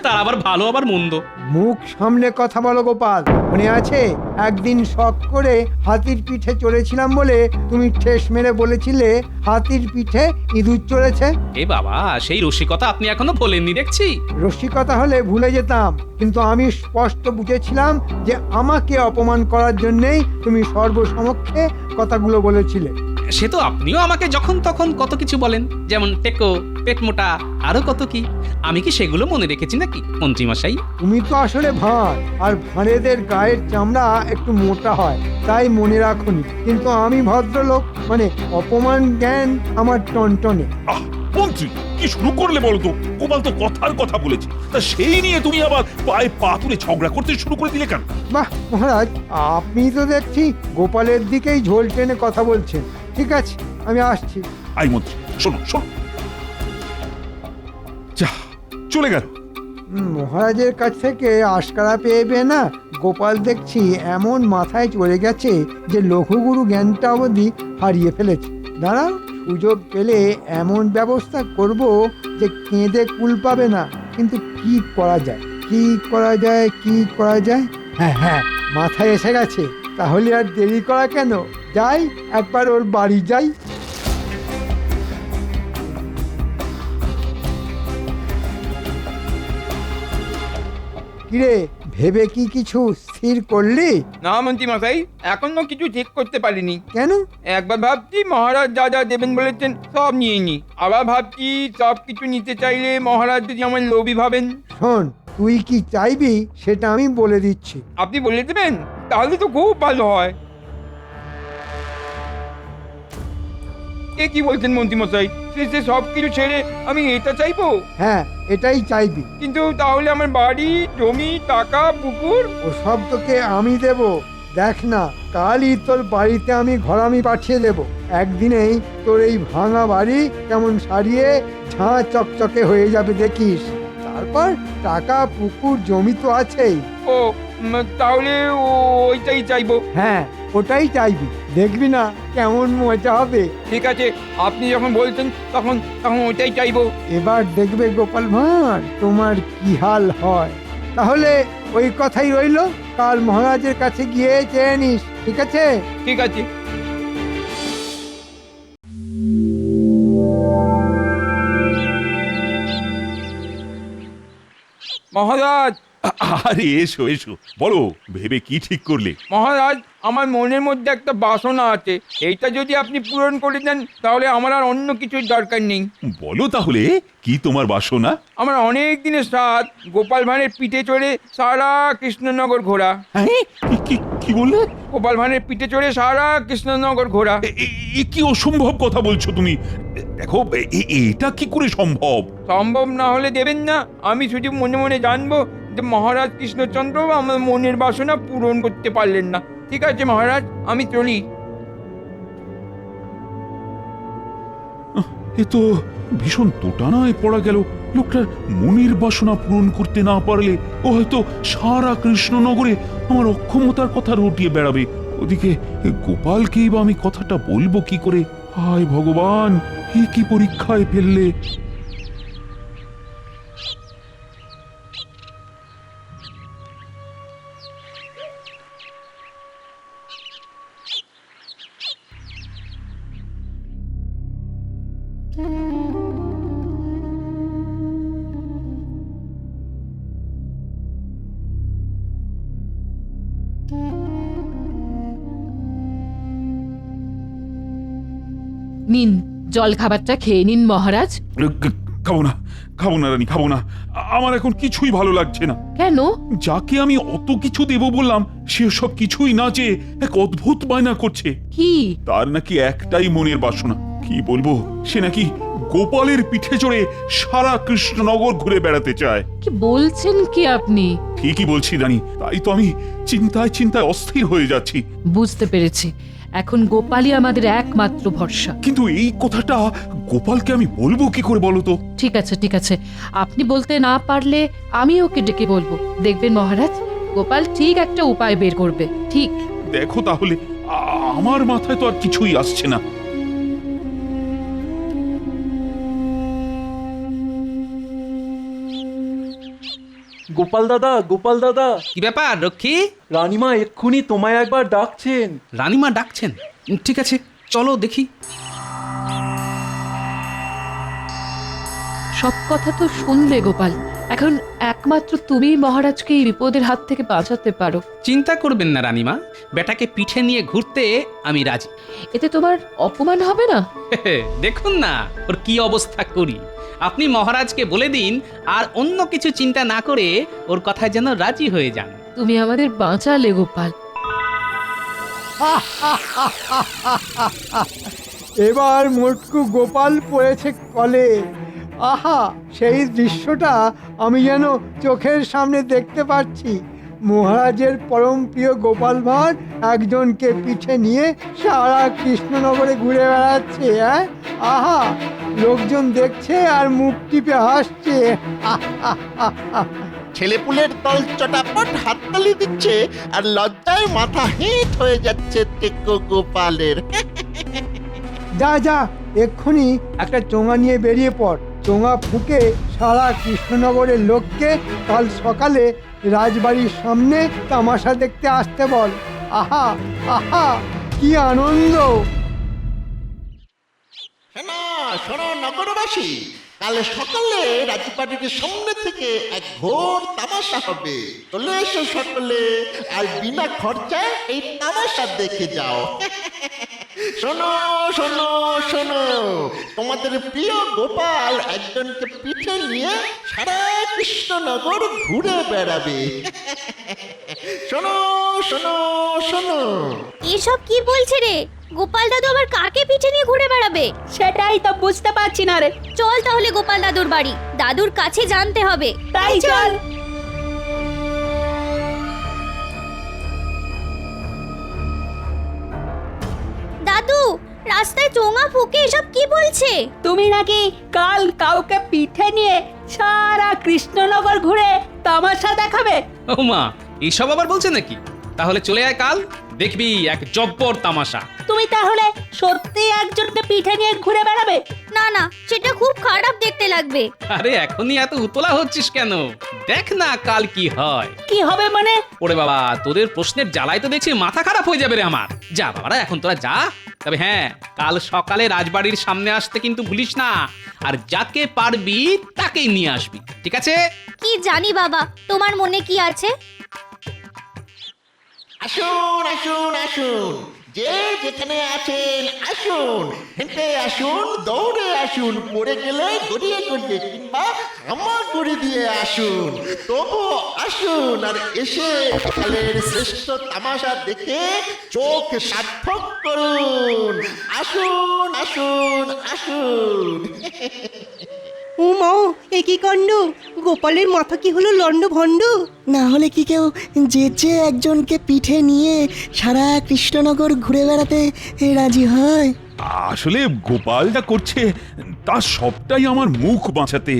S7: তার আবার ভালো আবার মন্দ।
S4: মুখ সামনে কথা বলো গোপাল। মনে আছে একদিন শখ করে হাতির পিঠে চড়েছিলাম বলে তুমি ঠেস মেরে বলেছিলে হাতির পিঠে ইঁদুর চড়েছে?
S7: এ বাবা, সেই রসিকতা আপনি এখনো ভোলেননি দেখছি।
S4: রসিকতা হলে ভুলে যেতাম, কিন্তু আমি স্পষ্ট বুঝেছিলাম যে আমাকে অপমান করার জন্যেই তুমি সর্বসমক্ষে কথাগুলো বলেছিলে।
S7: সে তো আপনিও আমাকে যখন তখন কত কিছু বলেন, যেমন টেকো, পেট মোটা, আরো কত কি। আমি কি সেগুলো মনে রেখেছি নাকি মন্ত্রী মশাই?
S4: তুমি তো আসলে ভাঁড়, আর ভাঁড়েদের গায়ের চামড়া একটু মোটা হয়, তাই মনে রাখুনি। কিন্তু আমি ভদ্রলোক, মানে অপমান জ্ঞান আমার টনটনে।
S9: মন্ত্রী, কি শুরু করলে বলো তো? গোপাল তো কথার কথা বলেছে, তা সেই নিয়ে তুমি আবার পায়ে পা তুলে ঝগড়া করতে শুরু করে দিলে কেন?
S4: বাহ মহারাজ, আপনি তো দেখছি গোপালের দিকেই ঝোল টেনে কথা বলছেন। ঠিক আছে, আমি আসছি।
S9: আই মন্ত্রী, শোনো শোনো, যা চলে গেল।
S4: মহারাজের কাছ থেকে আশকারা পেয়ে না, গোপাল দেখছি এমন মাথায় চড়ে গেছে যে লঘুগুরু জ্ঞানটা অবধি হারিয়ে ফেলেছে। দাঁড়াও, সুযোগ পেলে এমন ব্যবস্থা করব যে কেঁদে কুল পাবে না। কিন্তু কি করা যায়, হ্যাঁ, মাথায় এসে গেছে। তাহলে আর দেরি করা কেন, যাই একবার ওর বাড়ি যাই। কিরে, ভেবে কি কিছু স্থির করলি?
S5: না মন্ত্রী মশাই, এখনো কিছু ঠিক করতে পারিনি।
S4: কেন?
S5: একবার ভাবছি মহারাজ যা যা দেবেন বলেছেন সব নিয়ে নি, আবার ভাবছি সব কিছু নিতে চাইলে মহারাজ যদি আমার লোভী ভাবেন।
S4: শোন, তুই কি চাইবি সেটা আমি বলে দিচ্ছি।
S5: আপনি বলে দেবেন? তাহলে তো খুব ভালো হয়। এ কি বলছেন মন্ত্রীমশাই? সে সব কিছু ছেড়ে আমি এটা চাইবো?
S4: হ্যাঁ, এটাই চাইবি।
S5: কিন্তু তাহলে আমার বাড়ি, জমি, টাকা, পুকুর?
S4: ও সব তোকে আমি দেব। দেখ না, কালই তোর বাড়িতে আমি ঘরামি পাঠিয়ে দেব। একদিনেই তোর এই ভাঙা বাড়ি কেমন সারিয়ে ঝাঁ চকচকে হয়ে যাবে দেখিস। তারপর টাকা, পুকুর, জমি তো আছেই।
S5: ও তাহলে ওইটাই চাইবো।
S4: হ্যাঁ, ওটাই চাইবি। দেখবি না কেমন মজা হবে।
S5: ঠিক আছে, আপনি যখন বলছেন তখন ওইটাই চাইবো।
S4: এবার দেখবে গোপাল ভাঁড় তোমার কি হাল হয়। তাহলে ওই কথাই রইলো, কাল মহারাজের কাছে গিয়ে চেয়ে নিস, ঠিক আছে?
S5: ঠিক আছে। মহারাজ!
S9: আরে এসো এসো, বলো ভেবে কি ঠিক করলে?
S5: মহারাজ, আমার মনের মধ্যে একটা বাসনা আছে, এইটা যদি আপনি পূরণ করে দেন তাহলে আমার আর অন্য কিছুর দরকার নেই।
S9: বলো তাহলে কি তোমার বাসনা?
S5: আমার অনেক দিনের সাথ গোপাল ভাঁড়ের পিঠে চড়ে সারা কৃষ্ণনগর ঘোরা।
S9: কি বললে?
S5: গোপাল ভাঁড়ের পিঠে চড়ে সারা কৃষ্ণনগর ঘোরা।
S9: এ কি অসম্ভব কথা বলছো তুমি? দেখো এটা কি করে সম্ভব?
S5: সম্ভব না হলে দেবেন না। আমি শুধু মনে মনে জানবো যে মহারাজ কৃষ্ণচন্দ্র আমার মনের বাসনা পূরণ করতে পারলেন না। ঠিক আছে মহারাজ, আমি চলি।
S9: এ তো ভীষণ দোটানায় পড়া গেল। লোকটার মনের বাসনা পূরণ করতে না পারলে ও হয়তো সারা কৃষ্ণনগরে আমার অক্ষমতার কথা রটিয়ে বেড়াবে। ওদিকে গোপালকেই বা আমি কথাটা বলবো কি করে? হায় ভগবান, এ কি পরীক্ষায় ফেললে!
S12: নিন, জল খাবারটা খেয়ে নিন মহারাজ।
S9: খাবো না রানী, খাবো না। আমার এখন কিছুই ভালো লাগছে না।
S12: কেন?
S9: যাকে আমি অত কিছু দেব বললাম সে সব কিছুই না চেয়ে এক অদ্ভুত বায়না করছে।
S12: কি?
S9: তার নাকি একটাই মনের বাসনা। কি বলবো, সে নাকি গোপালের পিঠে চড়ে সারা কৃষ্ণনগর ঘুরে বেড়াতে চায়।
S12: কি বলছেন কি আপনি?
S9: ঠিকই বলছি রানী, তাই তো আমি চিন্তায় চিন্তায় অস্থির হয়ে যাচ্ছি।
S12: বুঝতে পেরেছি, এখন গোপালই আমাদের একমাত্র ভরসা।
S9: কিন্তু এই কথাটা গোপালকে আমি বলবো কি করে বলো তো?
S12: ঠিক আছে ঠিক আছে, আপনি বলতে না পারলে আমি ওকে ডেকে বলবো। দেখবেন মহারাজ, গোপাল ঠিক একটা উপায় বের করবে। ঠিক
S9: দেখো তাহলে, আমার মাথায় তো আর কিছুই আসছে না।
S18: গোপাল দাদা, গোপাল দাদা।
S7: কি ব্যাপার রক্ষী?
S18: রানীমা এক্ষুনি তোমায় একবার ডাকছেন।
S7: রানীমা ডাকছেন? ঠিক আছে, চলো দেখি।
S12: সব কথা তো শুনলে গোপাল, এখন একমাত্র তুমি মহারাজকে এই বিপদের হাত থেকে বাঁচাতে পারো।
S7: চিন্তা করবেন না রানীমা, বেটাকে পিঠে নিয়ে ঘুরতে আমি রাজি।
S12: এতে তোমার অপমান হবে না?
S7: দেখুন না ওর কি অবস্থা করি। আপনি মহারাজকে বলে দিন আর অন্য কিছু চিন্তা না করে ওর কথায় যেন রাজি হয়ে যান।
S12: তুমি আমাদের বাঁচালে গোপাল।
S4: এবার মোটকু গোপাল পড়েছে কলে। আহা, সেই দৃশ্যটা আমি যেন চোখের সামনে দেখতে পাচ্ছি। মহারাজের পরম প্রিয় গোপাল ভাঁড় একজনকে পিঠে নিয়ে সারা কৃষ্ণনগরে ঘুরে বেড়াচ্ছে। আহা, লোকজন দেখছে আর মুখ টিপে হাসছে।
S11: ছেলেপুলের দল চটাপট হাততালি দিচ্ছে আর লজ্জায় মাথা হেঁট হয়ে যাচ্ছে টেকো গোপালের।
S4: যা যা, এক্ষুনি একটা চোঙা নিয়ে বেরিয়ে পড়। চোঙা ফুঁকে সারা কৃষ্ণনগরের লোককে কাল সকালে রাজবাড়ির সামনে তামাশা দেখতে আসতে বল। আহা আহা, কি আনন্দ!
S11: শোনো নগরবাসী, কাল সকালে রাজবাড়ির সামনে থেকে এক ঘোর তামাশা হবে। চলে এসো সকলে আর বিনা খরচায় এই তামাশা দেখে যাও। শোনো শোনো শোনো, তোমাদের প্রিয় গোপাল একজনকে পিঠে নিয়ে সারা কৃষ্ণনগর ঘুরে বেড়াবে। শোনো শোনো শোনো,
S2: এসব কি বলছে রে? গোপাল দাদু আবার কাকে পিঠে নিয়ে ঘুরে বেড়াবে?
S3: সেটাই তো বুঝতে পারছি না রে।
S2: চল তাহলে গোপাল দাদুর বাড়ি, দাদুর কাছে জানতে হবে।
S3: তাই চল।
S2: দাদু, রাস্তায় চোঙা ফুঁকে এসব কি বলছে?
S3: তুমি নাকি কাল কাউকে পিঠে নিয়ে সারা কৃষ্ণনগর ঘুরে তামাশা দেখাবে?
S7: ও মা, এসব আবার বলছে নাকি? তাহলে চলে আয় কাল, দেখবি এক জব্বর তামাশা।
S3: তুমি তাহলে সত্যি একজনকে পিঠে নিয়ে ঘুরে বেড়াবে?
S2: না না, সেটা খুব খারাপ দেখতে লাগবে।
S7: আরে এখনই এত উতলা হচ্ছিস কেন? দেখ না কাল কি হয়।
S3: কি হবে মানে?
S7: ওরে বাবা, তোদের প্রশ্নের জ্বালায় তো দেখছি মাথা খারাপ হয়ে যাবে রে আমার। যা বাবারা, এখন তোরা যা। তবে হ্যাঁ, কাল সকালে রাজবাড়ির সামনে আসতে কিন্তু ভুলিস না। আর যাকে পারবি তাকেই নিয়ে আসবি, ঠিক আছে?
S2: কি জানি বাবা, তোমার মনে কি আছে?
S11: আসুন আসুন আসুন, যে যেখানে আছেন আসুন, হেঁটে আসুন, দৌড়ে আসুন, পড়ে গেলে গড়িয়ে গড়িয়ে কিংবা আমার গড়ি দিয়ে আসুন, তবু আসুন আর এসে সকালের শ্রেষ্ঠ তামাশা দেখে চোখ সার্থক করুন। আসুন আসুন আসুন।
S1: ও মা, এ কি কাণ্ড! গোপালের মাথা কি হলো লন্ড ভন্ড?
S8: না হলে কি কেউ যে একজনকে পিঠে নিয়ে সারা কৃষ্ণনগর ঘুরে বেড়াতে রাজি হয়?
S9: আসলে গোপাল যা করছে তার সবটাই আমার মুখ বাঁচাতে।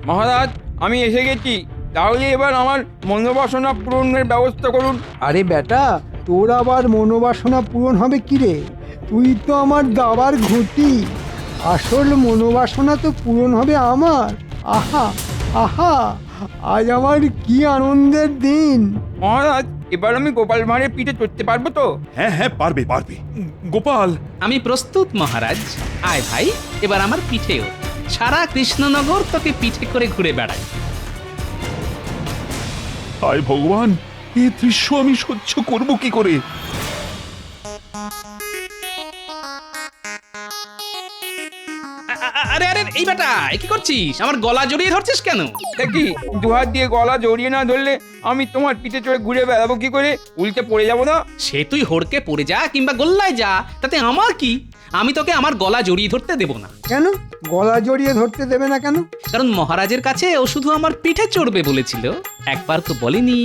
S5: মহারাজ, আমি এসে গেছি, তাহলে এবার আমার মনোবাসনা পূরণের ব্যবস্থা করুন।
S4: আরে বেটা, তোর আবার মনোবাসনা পূরণ হবে কি রে? তুই তো আমার দাবার ঘুঁটি। আসল মনোবাসনা তো পূরণ হবে আমার। আহা আহা, আজ আমার কি আনন্দের দিন!
S5: মহারাজ, এবার আমি গোপাল ভাঁড়ের পিঠে চড়তে পারবো তো?
S9: হ্যাঁ হ্যাঁ, পারবে পারবে। গোপাল,
S7: আমি প্রস্তুত মহারাজ। আয় ভাই, এবার আমার পিঠে ওঠ। সারা কৃষ্ণনগর তোকে পিঠে করে ঘুরে বেড়াই।
S9: হায় ভগবান, এই দৃশ্য আমি সহ্য করব কি করে?
S7: আরে আরে, এই বেটা, এ কি করছিস? আমার গলা জড়িয়ে ধরছিস কেন?
S5: দেখি, দুহাত দিয়ে গলা জড়িয়ে না ধরলে আমি তোমার পিঠে চড়ে ঘুরে বেড়াবো কি করে? উল্টে পড়ে যাবো না?
S7: সে তুই হড়কে পড়ে যা কিংবা গোল্লায় যা, তাতে আমার কি? আমি তোকে আমার গলা জড়িয়ে ধরতে দেব না।
S4: কেন গলা জড়িয়ে ধরতে দেবে না কেন?
S7: কারণ মহারাজের কাছে ও শুধু আমার পিঠে চড়বে বলেছিল, একবার তো বলেনি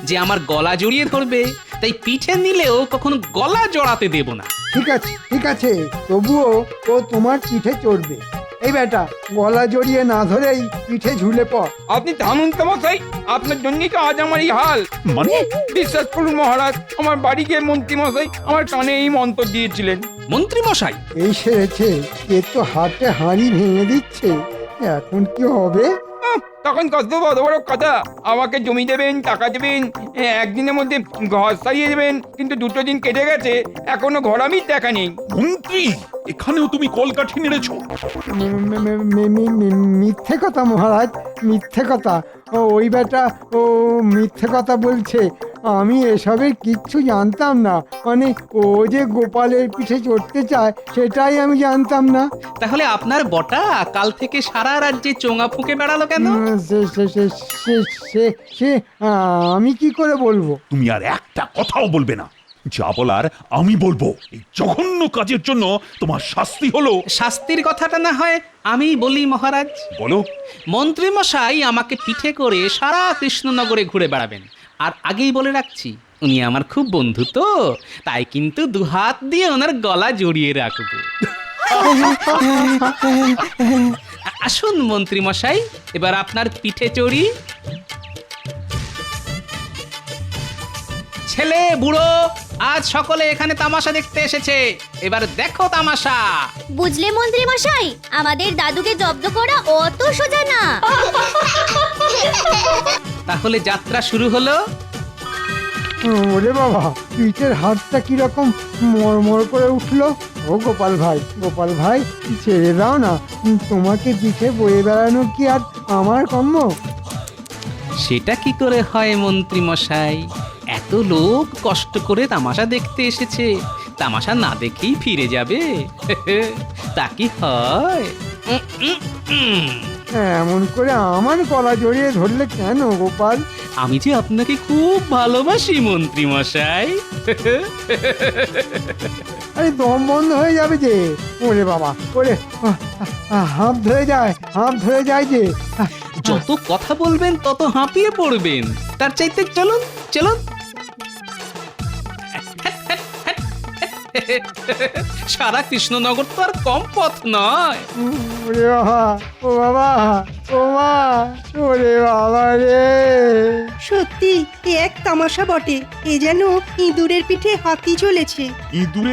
S7: যে আমার গলা জড়িয়ে ধরবে। তাই পিঠে নিলেও কখনো গলা জড়াতে দেব না।
S4: ঠিক আছে ঠিক আছে, তবুও ও তোমার পিঠে চড়বে। এই বেটা, গলা জড়িয়ে না ধরেই পিঠে ঝুলে পড়।
S5: আপনি থামুন তো মশাই, আপনার জন্যই তো আজ আমার এই হাল।
S9: মানে?
S5: বিশ্বাস করুন মহারাজ, আমার বাড়ি গিয়ে মন্ত্রী মশাই আমার কানে এই মন্ত্র দিয়েছিলেন।
S7: মন্ত্রী মশাই?
S4: এই সেরেছে, এ তো হাতে হাঁড়ি ভেঙে দিচ্ছে। এখন কি হবে?
S5: তখন কত বড় বড় কথা, আমাকে জমি দেবেন, টাকা দেবেন, একদিনের মধ্যে ঘর সারিয়ে দেবেন, কিন্তু 2 দিন কেটে গেছে, এখনো ঘর আমি দেখা নেই।
S9: মন্ত্রী, এখানেও তুমি কলকাঠি নেড়েছো?
S4: মিথ্যে কথা মহারাজ, মিথ্যে কথা। ওই বেটা ও মিথ্যে কথা বলছে। আমি এসবের কিচ্ছু জানতাম না। মানে ও যে গোপালের পিঠে চড়তে চায় সেটাই আমি জানতাম না।
S7: তাহলে আপনার বটা কাল থেকে সারা রাজ্যে চোঙা ফুঁকে বেড়ালো কেন?
S4: সে আমি কি করে বলবো?
S9: তুমি আর একটা কথাও বলবে না। যা বলার আমি বলবো। এই জঘন্য কাজের জন্য তোমার শাস্তি হলো।
S7: শাস্তির কথাটা না হয় আমি বলি মহারাজ।
S9: বলো।
S7: মন্ত্রী মশাই আমাকে পিঠে করে সারা কৃষ্ণনগরে ঘুরে বেড়াবেন। আর আগেই বলে রাখছি, উনি আমার খুব বন্ধু তো, তাই কিন্তু 2 হাত দিয়ে ওনার গলা জড়িয়ে রাখবো। আসুন মন্ত্রী মশাই, এবার আপনার পিঠে চড়ি। ছেলে বুড়ো আজ সকলে এখানে তামাশা দেখতে এসেছে, এবার দেখো তামাশা।
S2: বুঝলে মন্ত্রী মশাই, আমাদের দাদুকে জব্দ করা অত সোজা না।
S7: তাহলে যাত্রা শুরু হলো।
S4: ওরে বাবা, পিঠের হাতটা কিরকম মরমর করে উঠলো। ও গোপাল ভাই, গোপাল ভাই, ছেড়ে দাও না। তোমাকে পিঠে বয়ে বেড়ানো কি আর আমার কর্ম?
S7: সেটা কি করে হয় মন্ত্রী মশাই? এত লোক কষ্ট করে তামাশা দেখতে এসেছে, তামাশা না দেখেই ফিরে যাবে তা কি হয়?
S4: এমন করে আমার গলা জড়িয়ে ধরলে কেন গোপাল?
S7: আমি যে আপনাকে খুব ভালোবাসি মন্ত্রী মশাই।
S4: আরে দম বন্ধ হয়ে যাবে যে। ওরে বাবা, ওরে হাঁপ ধরে যায় যে।
S7: যত কথা বলবেন তত হাঁপিয়ে পড়বেন, তার চাইতে চলুন চলুন। সারা কৃষ্ণনগর তো আর কম পথ নয়।
S4: ওরে বাবা, ও বাবা, ও মা, ওরে বাবা রে।
S1: সত্যি এ এক তামাশা বটে, এ যেন ইঁদুরের পিঠে হাতি চলেছে।
S9: ইঁদুরে